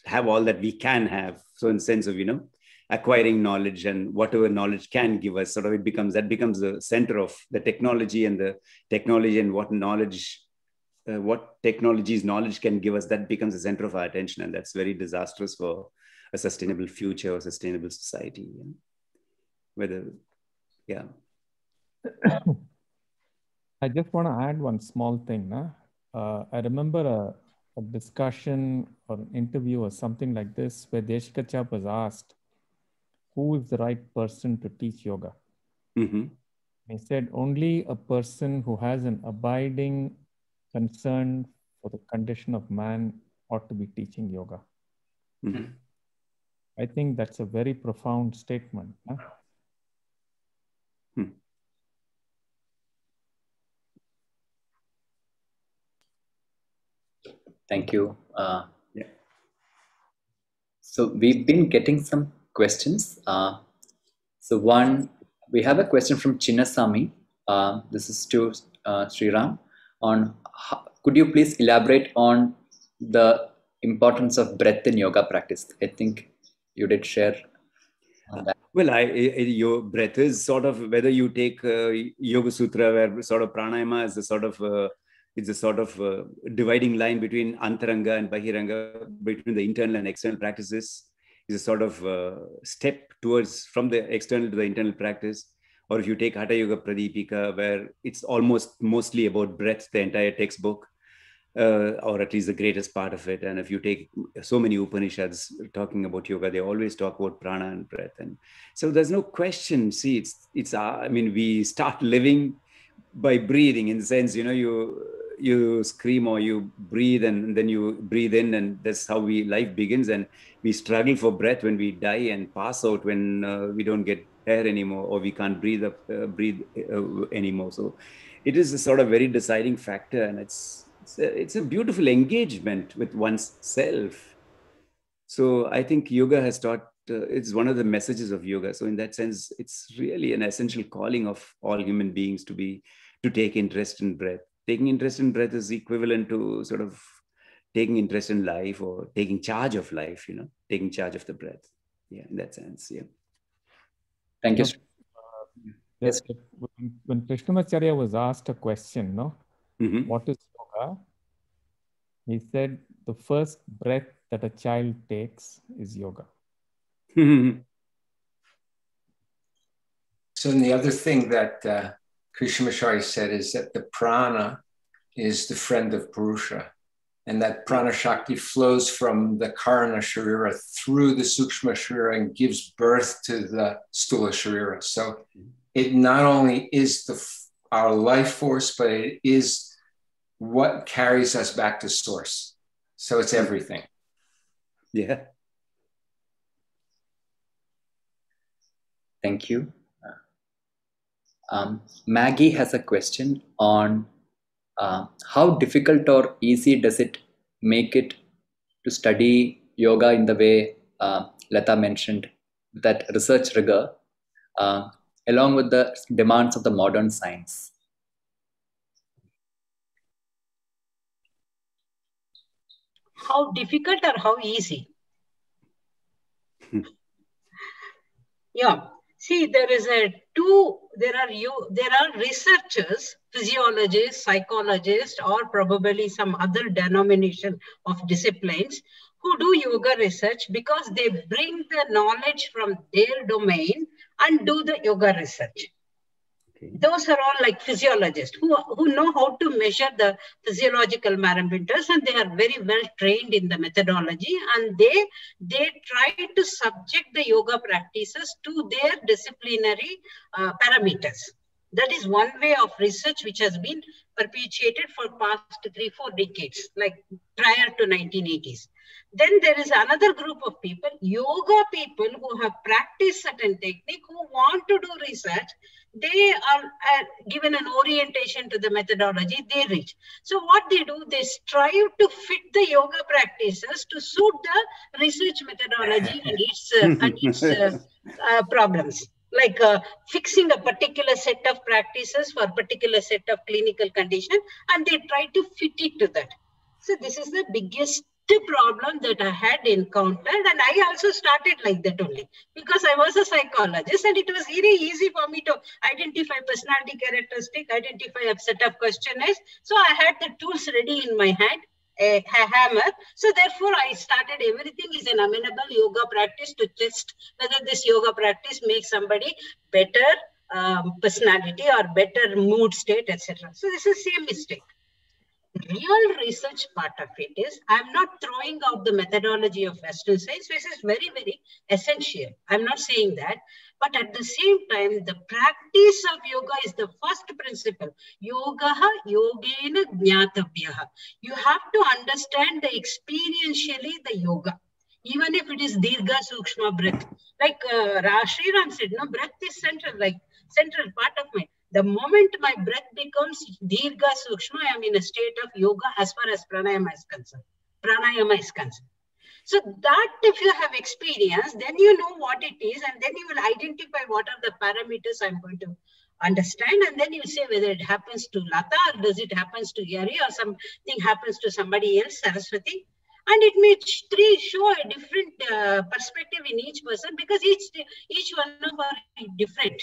have all that we can have. So in the sense of, acquiring knowledge and whatever knowledge can give us, sort of that becomes the center of the technology and what knowledge, what technologies knowledge can give us, that becomes the center of our attention. And that's very disastrous for a sustainable future or sustainable society. I just want to add one small thing. I remember a discussion or an interview or something like this where Desikachar was asked, who is the right person to teach yoga? Mm-hmm. He said, only a person who has an abiding concern for the condition of man ought to be teaching yoga. Mm-hmm. I think that's a very profound statement. Huh? Hmm. Thank you. So we've been getting some questions. So we have a question from Chinnasamy. This is to Sriram on could you please elaborate on the importance of breath in yoga practice. I think you did share on that. Well, your breath is sort of, whether you take Yoga Sutra, where sort of pranayama is a sort of it's a sort of dividing line between antaranga and bahiranga, between the internal and external practices, is a sort of step towards from the external to the internal practice. Or if you take Hatha Yoga Pradipika, where it's almost mostly about breath, the entire textbook, or at least the greatest part of it. And if you take so many Upanishads talking about yoga, they always talk about prana and breath. And so there's no question. See, I mean, we start living by breathing, in the sense, you know, you scream or you breathe, and then you breathe in, and that's how life begins. And we struggle for breath when we die, and pass out when we don't get air anymore, or we can't breathe anymore. So it is a sort of very deciding factor, and it's a beautiful engagement with one's self. So I think yoga has taught, it's one of the messages of yoga. So in that sense, it's really an essential calling of all human beings to take interest in breath. Taking interest in breath is equivalent to sort of taking interest in life, or taking charge of life, you know, taking charge of the breath. Yeah, in that sense, yeah. Thank you. Yes. When Krishnamacharya was asked a question, no, what is yoga? He said the first breath that a child takes is yoga. So the other thing that Krishnamacharya said is that the prana is the friend of Purusha, and that prana shakti flows from the Karana Sharira through the Sukshma Sharira and gives birth to the Stula Sharira. So it not only is our life force, but it is what carries us back to source. So it's everything. Yeah. Thank you. Maggie has a question on how difficult or easy does it make it to study yoga in the way Lata mentioned, that research rigor, along with the demands of the modern science? How difficult or how easy? Yeah. See, there are researchers, physiologists, psychologists, or probably some other denomination of disciplines who do yoga research because they bring the knowledge from their domain and do the yoga research. Okay. Those are all like physiologists who know how to measure the physiological parameters, and they are very well trained in the methodology, and they try to subject the yoga practices to their disciplinary parameters. That is one way of research which has been perpetuated for past 3-4 decades, like prior to 1980s. Then there is another group of people, yoga people who have practiced certain technique, who want to do research. They are given an orientation to the methodology they reach. So what they do, they strive to fit the yoga practices to suit the research methodology and its problems. Like fixing a particular set of practices for a particular set of clinical condition, and they try to fit it to that. So this is the biggest problem that I had encountered, and I also started like that only because I was a psychologist, and it was very easy for me to identify personality characteristic, identify a set of questionnaires. So I had the tools ready in my hand, a hammer. So therefore I started everything is an amenable yoga practice to test whether this yoga practice makes somebody better personality or better mood state, etc. So this is the same mistake. Real research part of it is, I'm not throwing out the methodology of Western science, which is very, very essential. I'm not saying that. But at the same time, the practice of yoga is the first principle. Yogaha yogena jnatavyaha. You have to understand experientially the yoga. Even if it is dirgha sukshma breath. Like Sriram said, no, breath is central part of my. The moment my breath becomes dirgha sukshma, I am in a state of yoga as far as pranayama is concerned. So that if you have experience, then you know what it is, and then you will identify what are the parameters I'm going to understand, and then you say whether it happens to Lata or does it happens to Yari or something happens to somebody else, Saraswati. And it may show a different perspective in each person, because each one of us is different.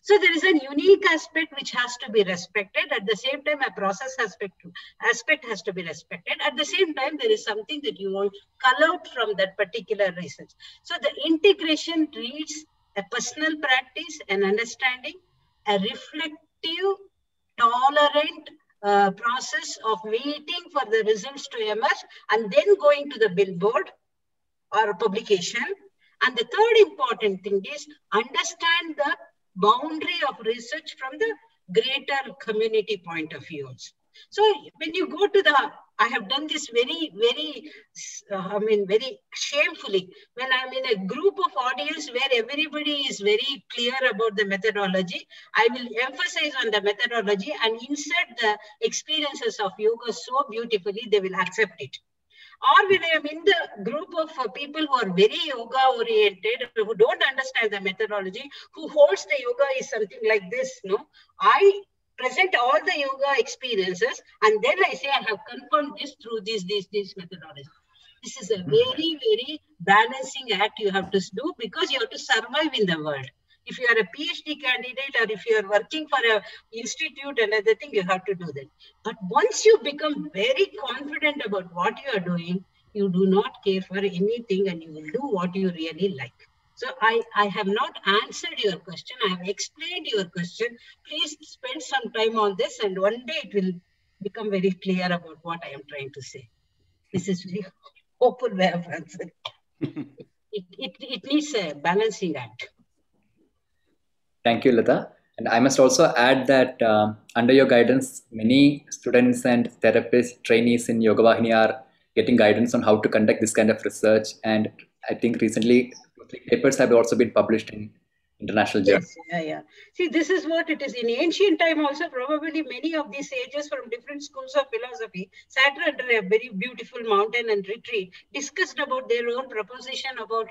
So there is a unique aspect which has to be respected. At the same time, a process aspect has to be respected. At the same time, there is something that you want to call out from that particular research. So the integration reads a personal practice, an understanding, a reflective, tolerant process of waiting for the results to emerge and then going to the billboard or publication. And the third important thing is understand the boundary of research from the greater community point of view. So when you go to I have done this very shamefully. When I'm in a group of audience where everybody is very clear about the methodology, I will emphasize on the methodology and insert the experiences of yoga so beautifully, they will accept it. Or when I am in the group of people who are very yoga oriented, who don't understand the methodology, who holds the yoga is something like this, I present all the yoga experiences and then I say I have confirmed this through this methodology. This is a very, very balancing act you have to do, because you have to survive in the world. If you are a PhD candidate or if you are working for an institute and other thing, you have to do that. But once you become very confident about what you are doing, you do not care for anything and you will do what you really like. So I have not answered your question. I have explained your question. Please spend some time on this and one day it will become very clear about what I am trying to say. This is very hopeful way of answering. It needs a balancing act. Thank you, Lata. And I must also add that under your guidance, many students and therapists, trainees in Yoga Vahini are getting guidance on how to conduct this kind of research. And I think recently, 3 papers have also been published in international journals. Yes, yeah. See, this is what it is. In ancient time also, probably many of these sages from different schools of philosophy sat under a very beautiful mountain and retreat, discussed about their own proposition about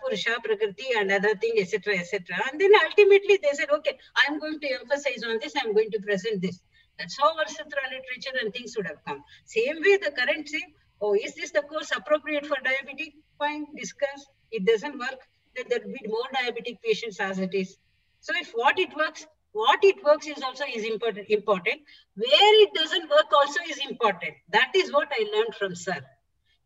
Purusha, Prakriti and other things, etc., etc. And then ultimately they said, okay, I'm going to emphasize on this, I'm going to present this. That's how our sutra literature and things would have come. Same way the current say, oh, is this the course appropriate for diabetic? Fine, discuss. It doesn't work, then there will be more diabetic patients as it is. So if what it works is also important. Where it doesn't work also is important. That is what I learned from sir.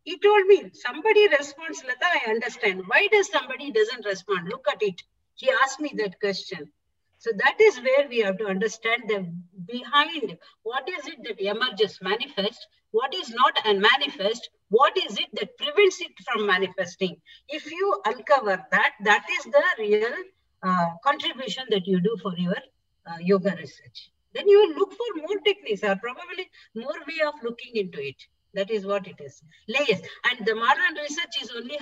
He told me, somebody responds, Lata, I understand. Why does somebody doesn't respond? Look at it. He asked me that question. So that is where we have to understand the behind. What is it that emerges, manifest? What is not unmanifest? What is it that prevents it from manifesting? If you uncover that, that is the real contribution that you do for your yoga research. Then you will look for more techniques or probably more way of looking into it. That is what it is. Layers. And the modern research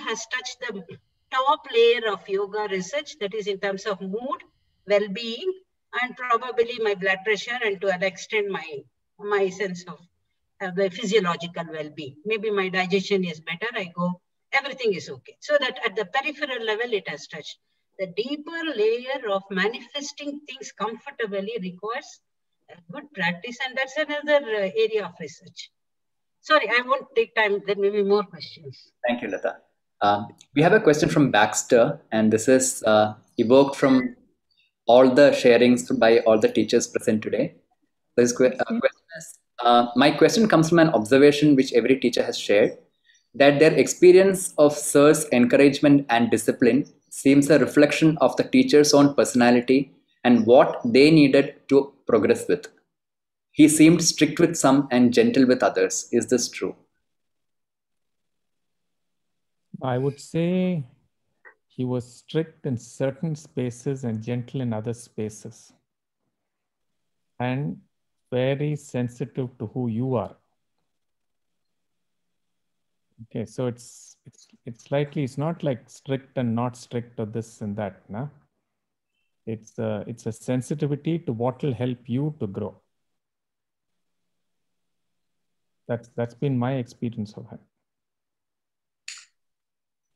has touched the top layer of yoga research, that is in terms of mood, well-being, and probably my blood pressure, and to an extent my sense of the physiological well-being. Maybe my digestion is better, everything is okay. So that at the peripheral level, it has touched. The deeper layer of manifesting things comfortably requires a good practice, and that's another area of research. Sorry, I won't take time. There may be more questions. Thank you, Lata. We have a question from Baxter, and this is evoked from all the sharings by all the teachers present today. This question is, my question comes from an observation which every teacher has shared, that their experience of sir's encouragement and discipline seems a reflection of the teacher's own personality and what they needed to progress with. He seemed strict with some and gentle with others. Is this true? I would say he was strict in certain spaces and gentle in other spaces, and very sensitive to who you are. Okay, so it's not like strict and not strict or this and that, no? It's a sensitivity to what will help you to grow. That's been my experience of him.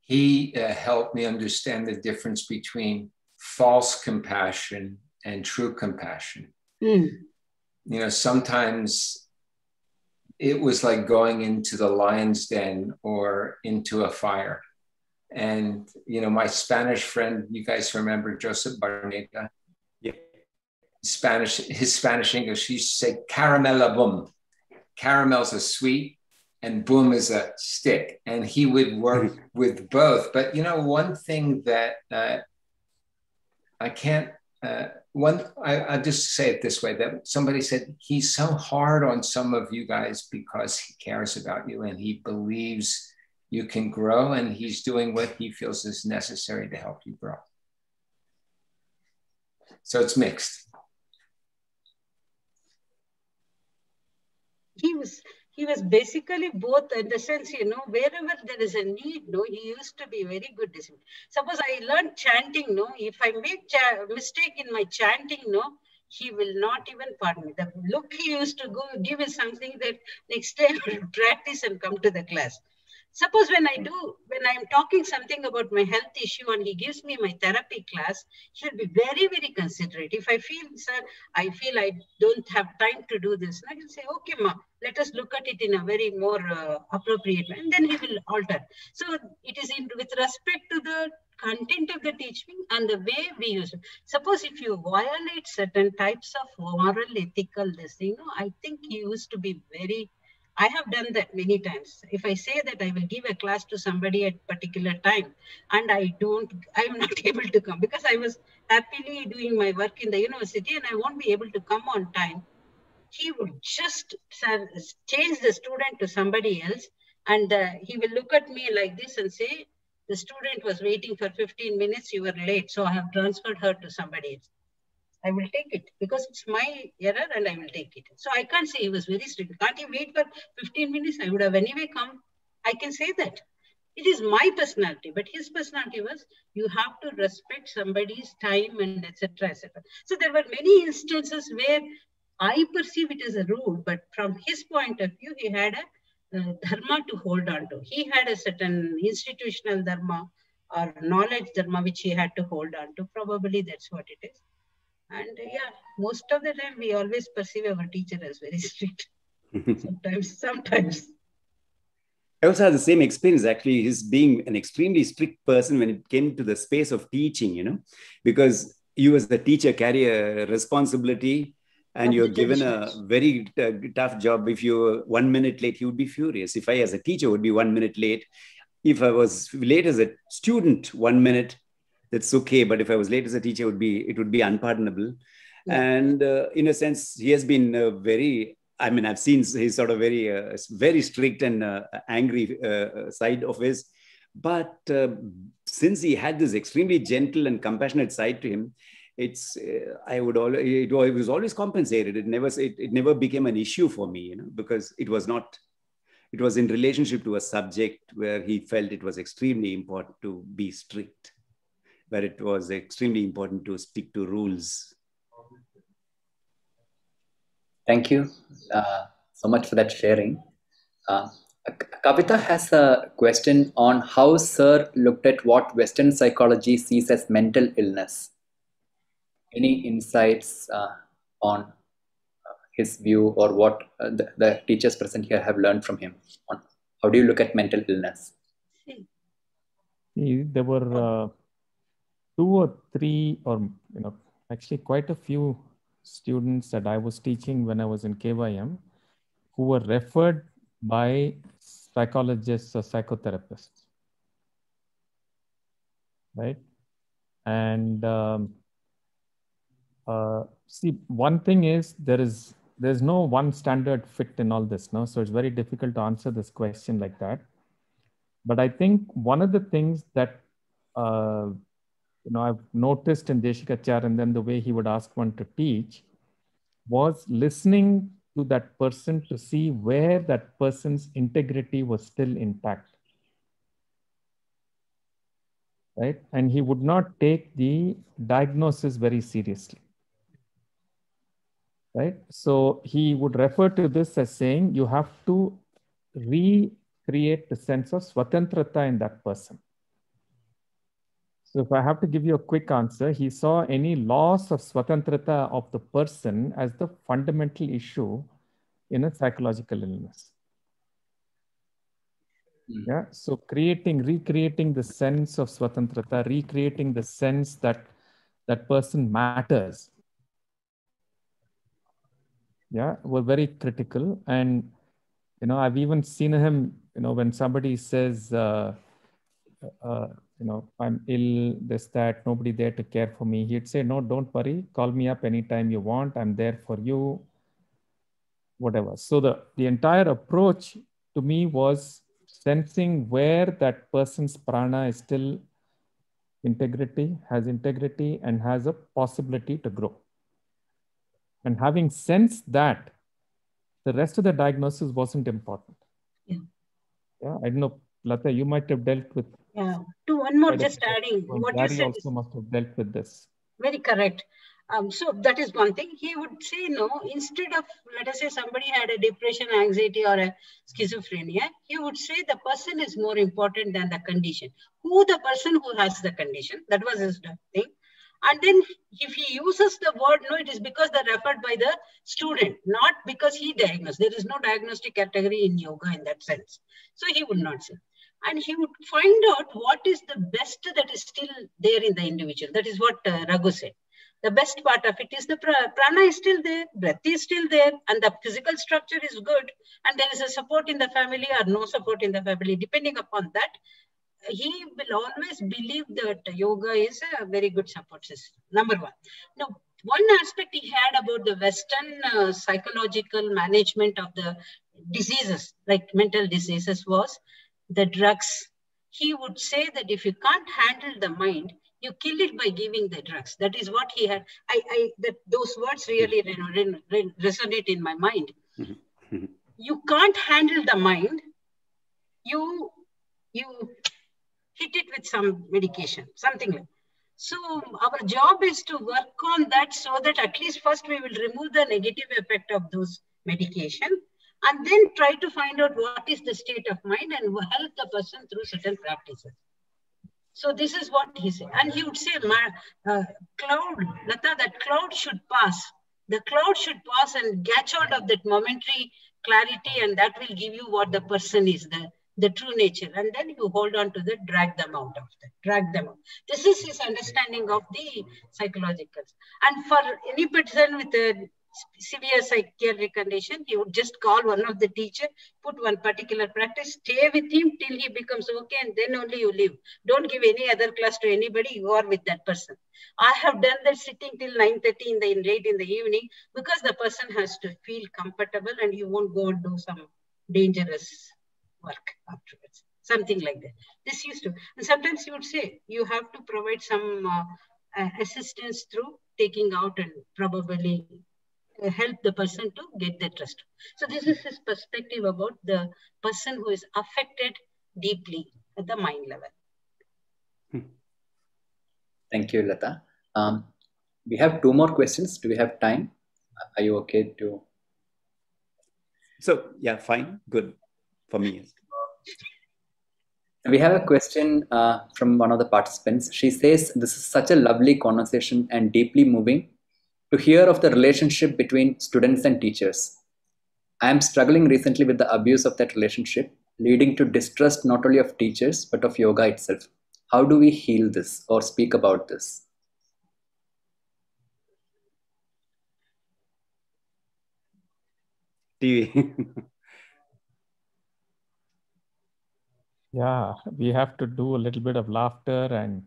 He helped me understand the difference between false compassion and true compassion. You know, sometimes it was like going into the lion's den or into a fire. And, you know, my Spanish friend, you guys remember Joseph Barneta? Yeah. His Spanish English, he used to say caramella boom. Caramel's a sweet and boom is a stick. And he would work with both. But, you know, one thing that I can't, I'll just say it this way, that somebody said, he's so hard on some of you guys because he cares about you and he believes you can grow and he's doing what he feels is necessary to help you grow. So it's mixed. He was basically both, in the sense, you know, wherever there is a need, no, he used to be very good. Suppose I learned chanting, no, if I make mistake in my chanting, no, he will not even pardon me. The look he used to give is something that next time I will practice and come to the class. Suppose when I'm talking something about my health issue and he gives me my therapy class, he'll be very, very considerate. If I feel, sir, I don't have time to do this, I will say, okay, ma, let us look at it in a very more appropriate way. And then he will alter. So it is with respect to the content of the teaching and the way we use it. Suppose if you violate certain types of moral, ethical, I think he used to be very, I have done that many times. If I say that I will give a class to somebody at a particular time and I'm not able to come because I was happily doing my work in the university and I won't be able to come on time, he would just change the student to somebody else and he will look at me like this and say, the student was waiting for 15 minutes, you were late, so I have transferred her to somebody else. I will take it because it's my error and I will take it. So I can't say he was very strict. Can't he wait for 15 minutes? I would have anyway come. I can say that. It is my personality, but his personality was, you have to respect somebody's time and etc. etc. So there were many instances where I perceive it as a rule, but from his point of view, he had a dharma to hold on to. He had a certain institutional dharma or knowledge dharma which he had to hold on to. Probably that's what it is. And yeah, most of the time we always perceive our teacher as very strict. Sometimes. I also had the same experience, actually, his being an extremely strict person when it came to the space of teaching, because you as the teacher carry a responsibility and you're given a very tough job. If you're 1 minute late, he would be furious. If I, as a teacher, would be 1 minute late. If I was late as a student, 1 minute, that's okay. But if I was late as a teacher, it would be unpardonable. Yeah. And in a sense, he has been I've seen his sort of very strict and angry side of his. But since he had this extremely gentle and compassionate side to him, it was always compensated. It never became an issue for me, because it was in relationship to a subject where he felt it was extremely important to be strict, where it was extremely important to stick to rules. Thank you so much for that sharing. Kavita has a question on how Sir looked at what Western psychology sees as mental illness. Any insights on his view or what the teachers present here have learned from him on how do you look at mental illness? There were 2 or 3 or actually quite a few students that I was teaching when I was in KYM who were referred by psychologists or psychotherapists, right? And see, one thing is there's no one standard fit in all this, no? So it's very difficult to answer this question like that. But I think one of the things that I've noticed in Desikachar and then the way he would ask one to teach was listening to that person to see where that person's integrity was still intact, right? And he would not take the diagnosis very seriously, right? So he would refer to this as saying, you have to recreate the sense of swatantrata in that person. So if I have to give you a quick answer, he saw any loss of swatantrata of the person as the fundamental issue in a psychological illness. Yeah, so recreating the sense of Swatantrata, recreating the sense that that person matters, yeah, were very critical. And, you know, I've even seen him, you know, when somebody says, you know, I'm ill, this, that, nobody there to care for me, he'd say, no, don't worry, call me up anytime you want, I'm there for you, whatever. So the entire approach to me was sensing where that person's prana is still has integrity and has a possibility to grow. And having sensed that, the rest of the diagnosis wasn't important. Yeah. Yeah, I don't know, Lata, you might have dealt with. Yeah. To one more, just adding what Gary you said. Also must have dealt with this. Very correct. So that is one thing. He would say, no, instead of, let us say somebody had a depression, anxiety, or a schizophrenia, he would say the person is more important than the condition. Who the person who has the condition, that was his thing. And then if he uses the word, no, it is because they're referred by the student, not because he diagnosed. There is no diagnostic category in yoga in that sense. So he would not say. And he would find out what is the best that is still there in the individual. That is what Raghu said. The best part of it is the prana is still there, breath is still there, and the physical structure is good. And there is a support in the family or no support in the family. Depending upon that, he will always believe that yoga is a very good support system. Number one. Now, one aspect he had about the Western psychological management of the diseases, like mental diseases, was the drugs. He would say that if you can't handle the mind, you kill it by giving the drugs. That is what he had. Those words really resonate in my mind. You can't handle the mind. You hit it with some medication, something like that. So our job is to work on that so that at least first we will remove the negative effect of those medication and then try to find out what is the state of mind and help the person through certain practices. So this is what he said. And he would say, cloud, Lata, that cloud should pass. The cloud should pass and catch out of that momentary clarity, and that will give you what the person is, the true nature. And then you hold on to that, drag them out of that, drag them out. This is his understanding of the psychologicals. And for any person with a severe psychiatric condition, he would just call one of the teacher, put one particular practice, stay with him till he becomes okay, and then only you leave. Don't give any other class to anybody. You are with that person. I have done that sitting till 9:30 late in the evening because the person has to feel comfortable and you won't go and do some dangerous work afterwards. Something like that. This used to, and sometimes you would say you have to provide some assistance through taking out and probably help the person to get the trust. So this is his perspective about the person who is affected deeply at the mind level. Thank you, Lata. We have 2 more questions. Do we have time? Are you okay to? So yeah, fine, good for me. We have a question from one of the participants. She says, this is such a lovely conversation and deeply moving to hear of the relationship between students and teachers. I am struggling recently with the abuse of that relationship, leading to distrust not only of teachers, but of yoga itself. How do we heal this or speak about this? TV. Yeah, we have to do a little bit of laughter and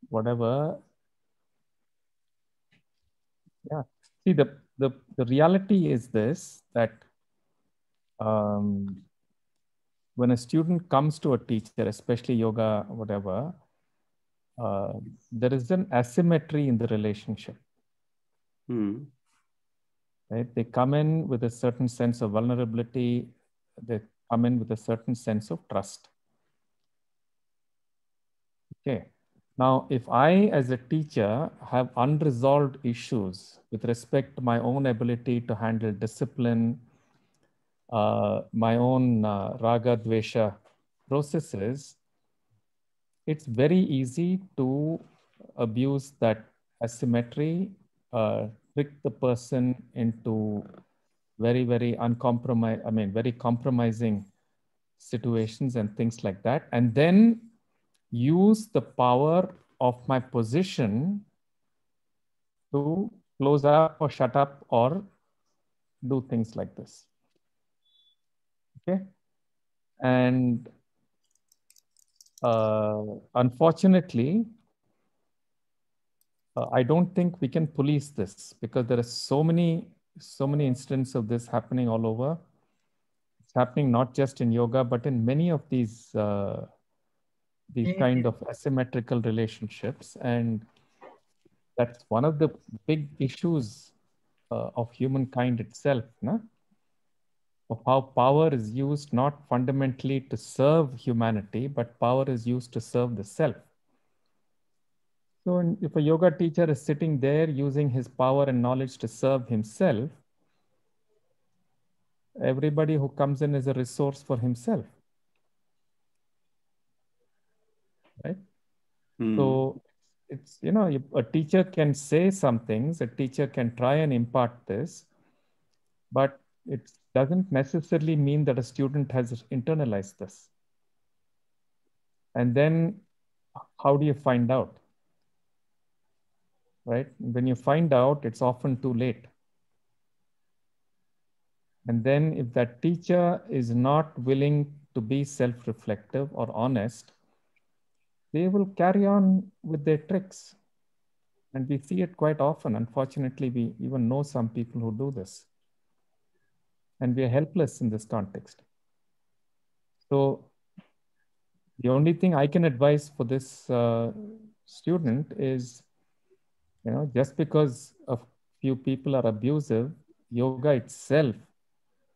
whatever. Yeah, see, the reality is this, that when a student comes to a teacher, especially yoga, whatever, there is an asymmetry in the relationship. Right? They come in with a certain sense of vulnerability. They come in with a certain sense of trust. Okay. Now, if I, as a teacher, have unresolved issues with respect to my own ability to handle discipline, my own raga, dvesha processes, it's very easy to abuse that asymmetry, trick the person into very, very very compromising situations and things like that. And then use the power of my position to close up or shut up or do things like this. Okay. And unfortunately, I don't think we can police this, because there are so many instances of this happening all over. It's happening not just in yoga, but in many of these kind of asymmetrical relationships. And that's one of the big issues of humankind itself, no? Of how power is used not fundamentally to serve humanity, but power is used to serve the self. So if a yoga teacher is sitting there using his power and knowledge to serve himself, everybody who comes in is a resource for himself, right? So it's, a teacher can say some things, a teacher can try and impart this, but it doesn't necessarily mean that a student has internalized this. And then how do you find out? Right? When you find out, it's often too late. And then if that teacher is not willing to be self-reflective or honest, they will carry on with their tricks. And we see it quite often. Unfortunately, we even know some people who do this. And we are helpless in this context. So the only thing I can advise for this student is, just because a few people are abusive, yoga itself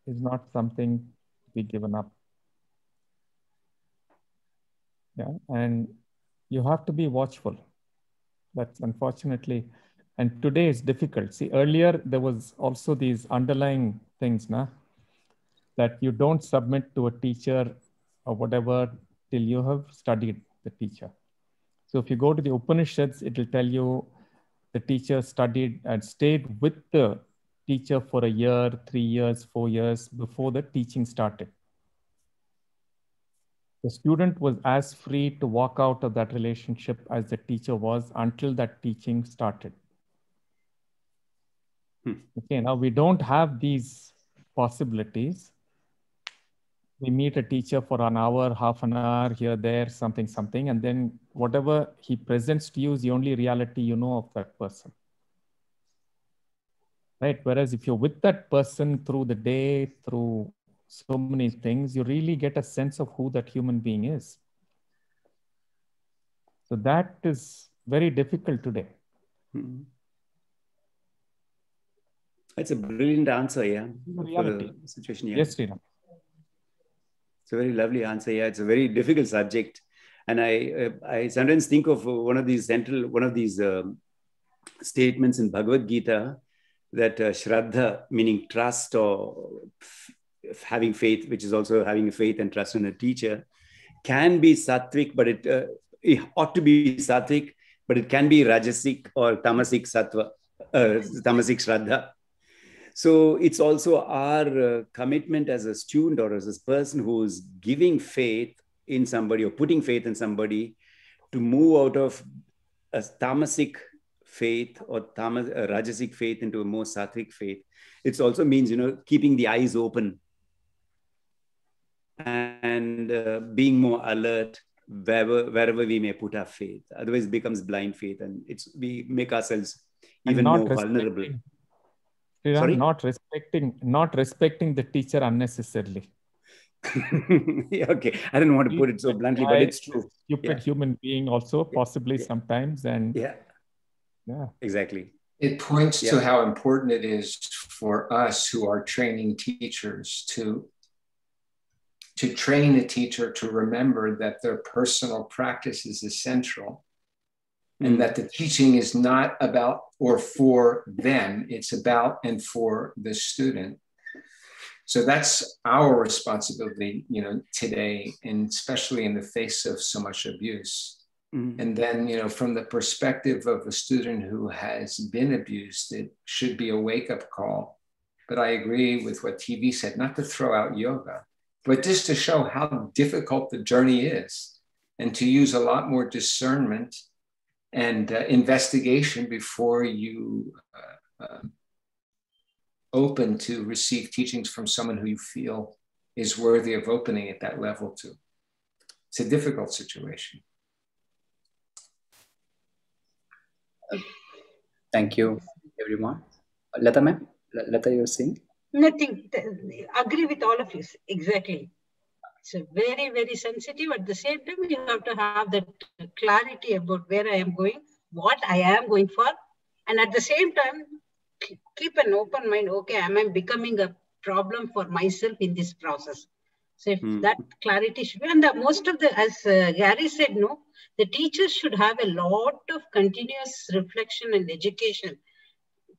is not something to be given up. Yeah, and you have to be watchful. That's unfortunately, and today is difficult. See, earlier there was also these underlying things, that you don't submit to a teacher or whatever till you have studied the teacher. So if you go to the Upanishads, it will tell you the teacher studied and stayed with the teacher for a year, 3 years, 4 years before the teaching started. The student was as free to walk out of that relationship as the teacher was until that teaching started. Okay, now we don't have these possibilities. We meet a teacher for an hour, half an hour, here, there, something, and then whatever he presents to you is the only reality you know of that person. Right? Whereas if you're with that person through the day, through so many things, you really get a sense of who that human being is. So that is very difficult today. It's a brilliant answer, yeah, for the situation. Yeah. Yes, Sriram. It's a very lovely answer. Yeah, it's a very difficult subject, and I sometimes think of one of these statements in Bhagavad Gita, that Shraddha, meaning trust or having faith, which is also having faith and trust in a teacher, can be sattvic, but it ought to be sattvic, but it can be rajasic or tamasic sattva, tamasic Shraddha. So it's also our commitment as a student or as a person who is giving faith in somebody or putting faith in somebody to move out of a tamasic faith or rajasic faith into a more sattvic faith. It also means, keeping the eyes open and being more alert wherever we may put our faith. Otherwise it becomes blind faith, and we make ourselves even more vulnerable. Sorry? Not respecting the teacher unnecessarily. Okay, I don't want to put it so bluntly, but it's true. Stupid human being also, possibly sometimes, and yeah, exactly. It points to how important it is for us who are training teachers to train a teacher to remember that their personal practice is essential, and that the teaching is not about or for them, it's about and for the student. So that's our responsibility, today, and especially in the face of so much abuse. And then, from the perspective of a student who has been abused, it should be a wake-up call but I agree with what TV said, not to throw out yoga, but just to show how difficult the journey is and to use a lot more discernment and investigation before you open to receive teachings from someone who you feel is worthy of opening at that level to. It's a difficult situation. Thank you, everyone. Lata ma'am, Lata, you're saying? Nothing. Agree with all of you. Exactly. It's a very, very sensitive. At the same time, you have to have that clarity about where I am going, what I am going for. And at the same time, keep an open mind. Okay, am I becoming a problem for myself in this process? So if that clarity should be, and most of the, as Gary said, no, the teachers should have a lot of continuous reflection and education.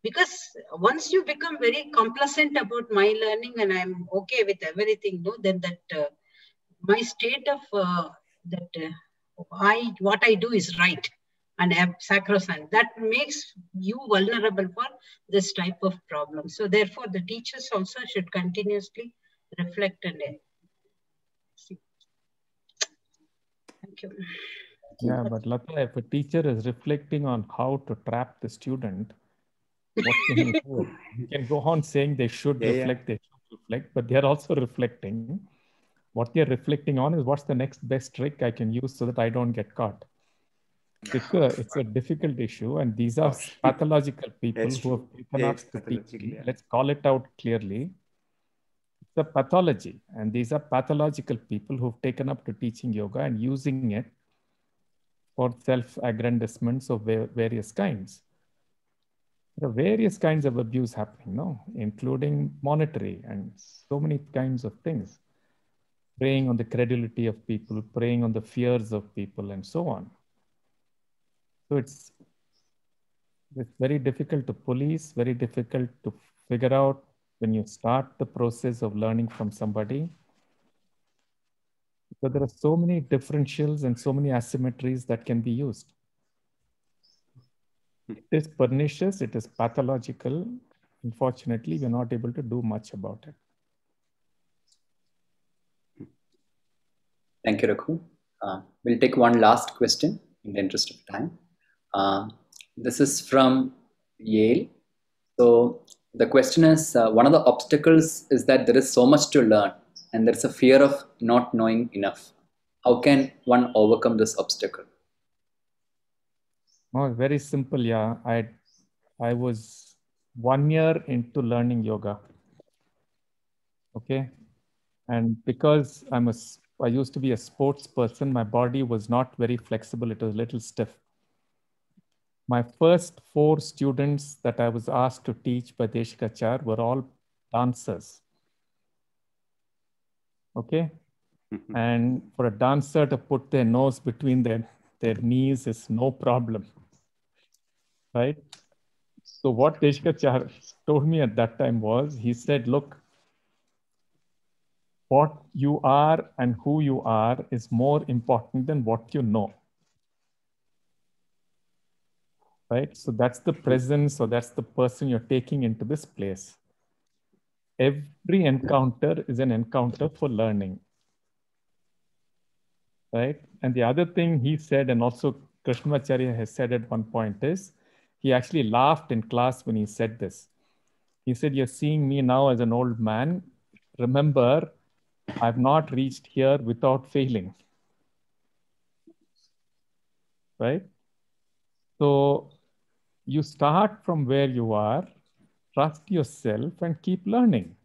Because once you become very complacent about my learning and I'm okay with everything, no, then that my state of what I do is right and I'm sacrosanct. That makes you vulnerable for this type of problem. So therefore, the teachers also should continuously reflect and see. Thank you. Yeah, but Lata, if a teacher is reflecting on how to trap the student, what can he do? He can go on saying they should reflect, they should reflect, but they're also reflecting. What they're reflecting on is what's the next best trick I can use so that I don't get caught. It's a difficult issue, and these are pathological people who have taken up to teach. Let's call it out clearly. It's a pathology, and these are pathological people who've taken up to teaching yoga and using it for self-aggrandizements of various kinds. There are various kinds of abuse happening, no, including monetary and so many kinds of things. Preying on the credulity of people, preying on the fears of people, and so on. So it's very difficult to police, very difficult to figure out when you start the process of learning from somebody. So there are so many differentials and so many asymmetries that can be used. It is pernicious, it is pathological. Unfortunately, we're not able to do much about it. Thank you, Raghu. We'll take one last question in the interest of time. This is from Yale. So the question is, one of the obstacles is that there is so much to learn and there's a fear of not knowing enough. How can one overcome this obstacle? Oh, very simple, yeah. I was 1 year into learning yoga. Okay. And because I used to be a sports person, my body was not very flexible. It was a little stiff. My first 4 students that I was asked to teach by Desikachar were all dancers. Okay. And for a dancer to put their nose between their knees is no problem. Right? So what Desikachar told me at that time was, he said, look, what you are and who you are is more important than what you know. Right? So that's the presence, or that's the person you're taking into this place. Every encounter is an encounter for learning. Right? And the other thing he said, and also Krishnamacharya has said at one point, is he actually laughed in class when he said this. He said, you're seeing me now as an old man. Remember, I've not reached here without failing. Right? So you start from where you are, trust yourself, and keep learning.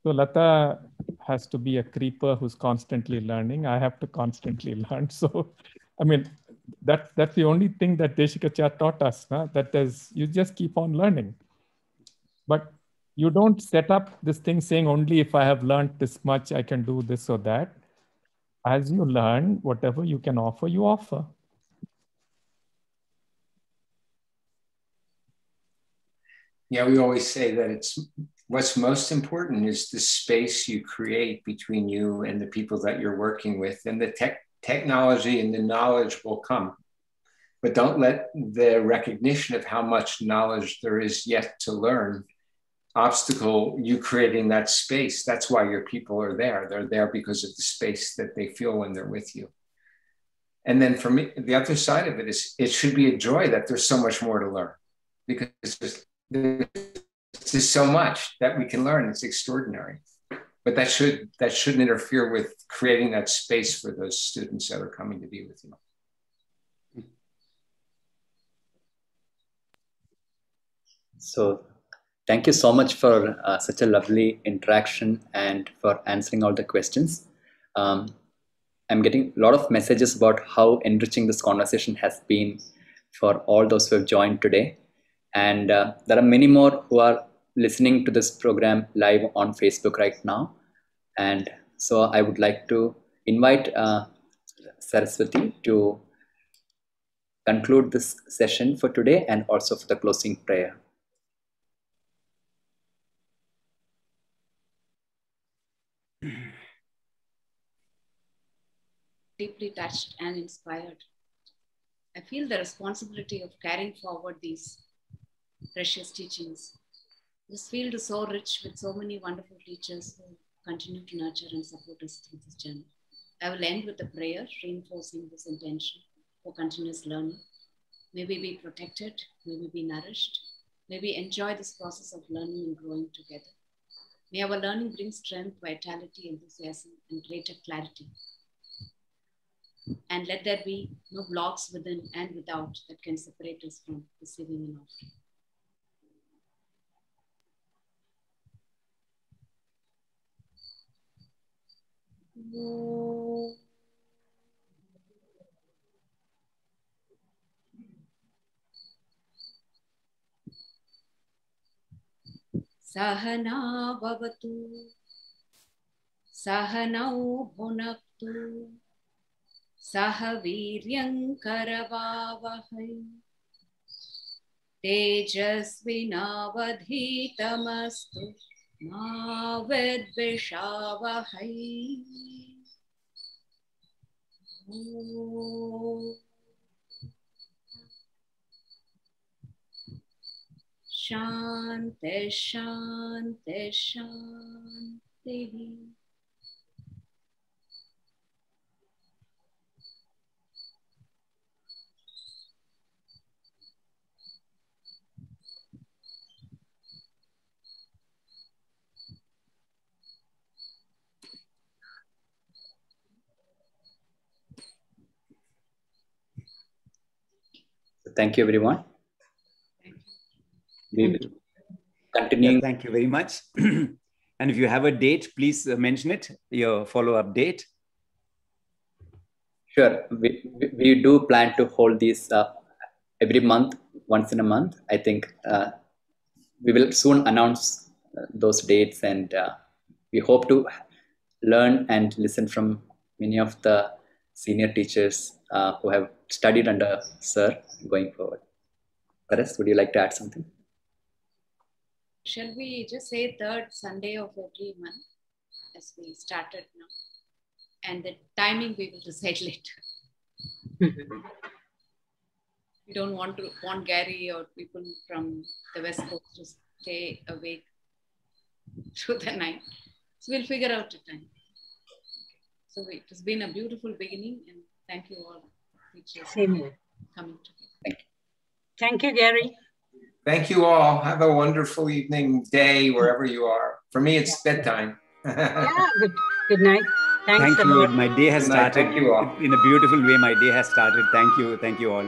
So Lata has to be a creeper who's constantly learning. I have to constantly learn. So, I mean, that's the only thing that Desikachar taught us, that is, you just keep on learning. But you don't set up this thing saying only if I have learned this much, I can do this or that. As you learn, whatever you can offer, you offer. Yeah, we always say that what's most important is the space you create between you and the people that you're working with, and the technology and the knowledge will come. But don't let the recognition of how much knowledge there is yet to learn obstacle you creating that space. That's why your people are there. They're there because of the space that they feel when they're with you. And then for me, the other side of it is it should be a joy that there's so much more to learn, because there's so much that we can learn. It's extraordinary. But that shouldn't interfere with creating that space for those students that are coming to be with you. So thank you so much for such a lovely interaction and for answering all the questions. I'm getting a lot of messages about how enriching this conversation has been for all those who have joined today. And there are many more who are listening to this program live on Facebook right now. And so I would like to invite Saraswati to conclude this session for today and also for the closing prayer. Deeply touched and inspired. I feel the responsibility of carrying forward these precious teachings. This field is so rich with so many wonderful teachers who continue to nurture and support us through this journey. I will end with a prayer reinforcing this intention for continuous learning. May we be protected, may we be nourished, may we enjoy this process of learning and growing together. May our learning bring strength, vitality, enthusiasm, and greater clarity. And let there be no blocks within and without that can separate us from receiving and offering. Sahana bhavatu, sahanau bhunaktu, sahaviryam karavavahai, tejasvinavadhitamastu ma vidvishavahai. Shanti, Shanti, Shanti. Thank you, everyone. We will continue. Yeah, thank you very much. And if you have a date, please mention it, your follow-up date. Sure. We do plan to hold these every month, once in a month. I think we will soon announce those dates, and we hope to learn and listen from many of the senior teachers who have studied under Sir going forward. Paras, would you like to add something? Shall we just say third Sunday of every month as we started now? And the timing we will decide later. We don't want Gary or people from the West Coast to stay awake through the night. So we'll figure out a time. So it has been a beautiful beginning, and thank you all, teachers, for coming together. Thank you, Gary. Thank you all. Have a wonderful evening, day, wherever you are. For me, it's bedtime. Yeah, good night. Thanks Thank a you. lot. My day has started. Thank you all. In a beautiful way, my day has started. Thank you. Thank you all.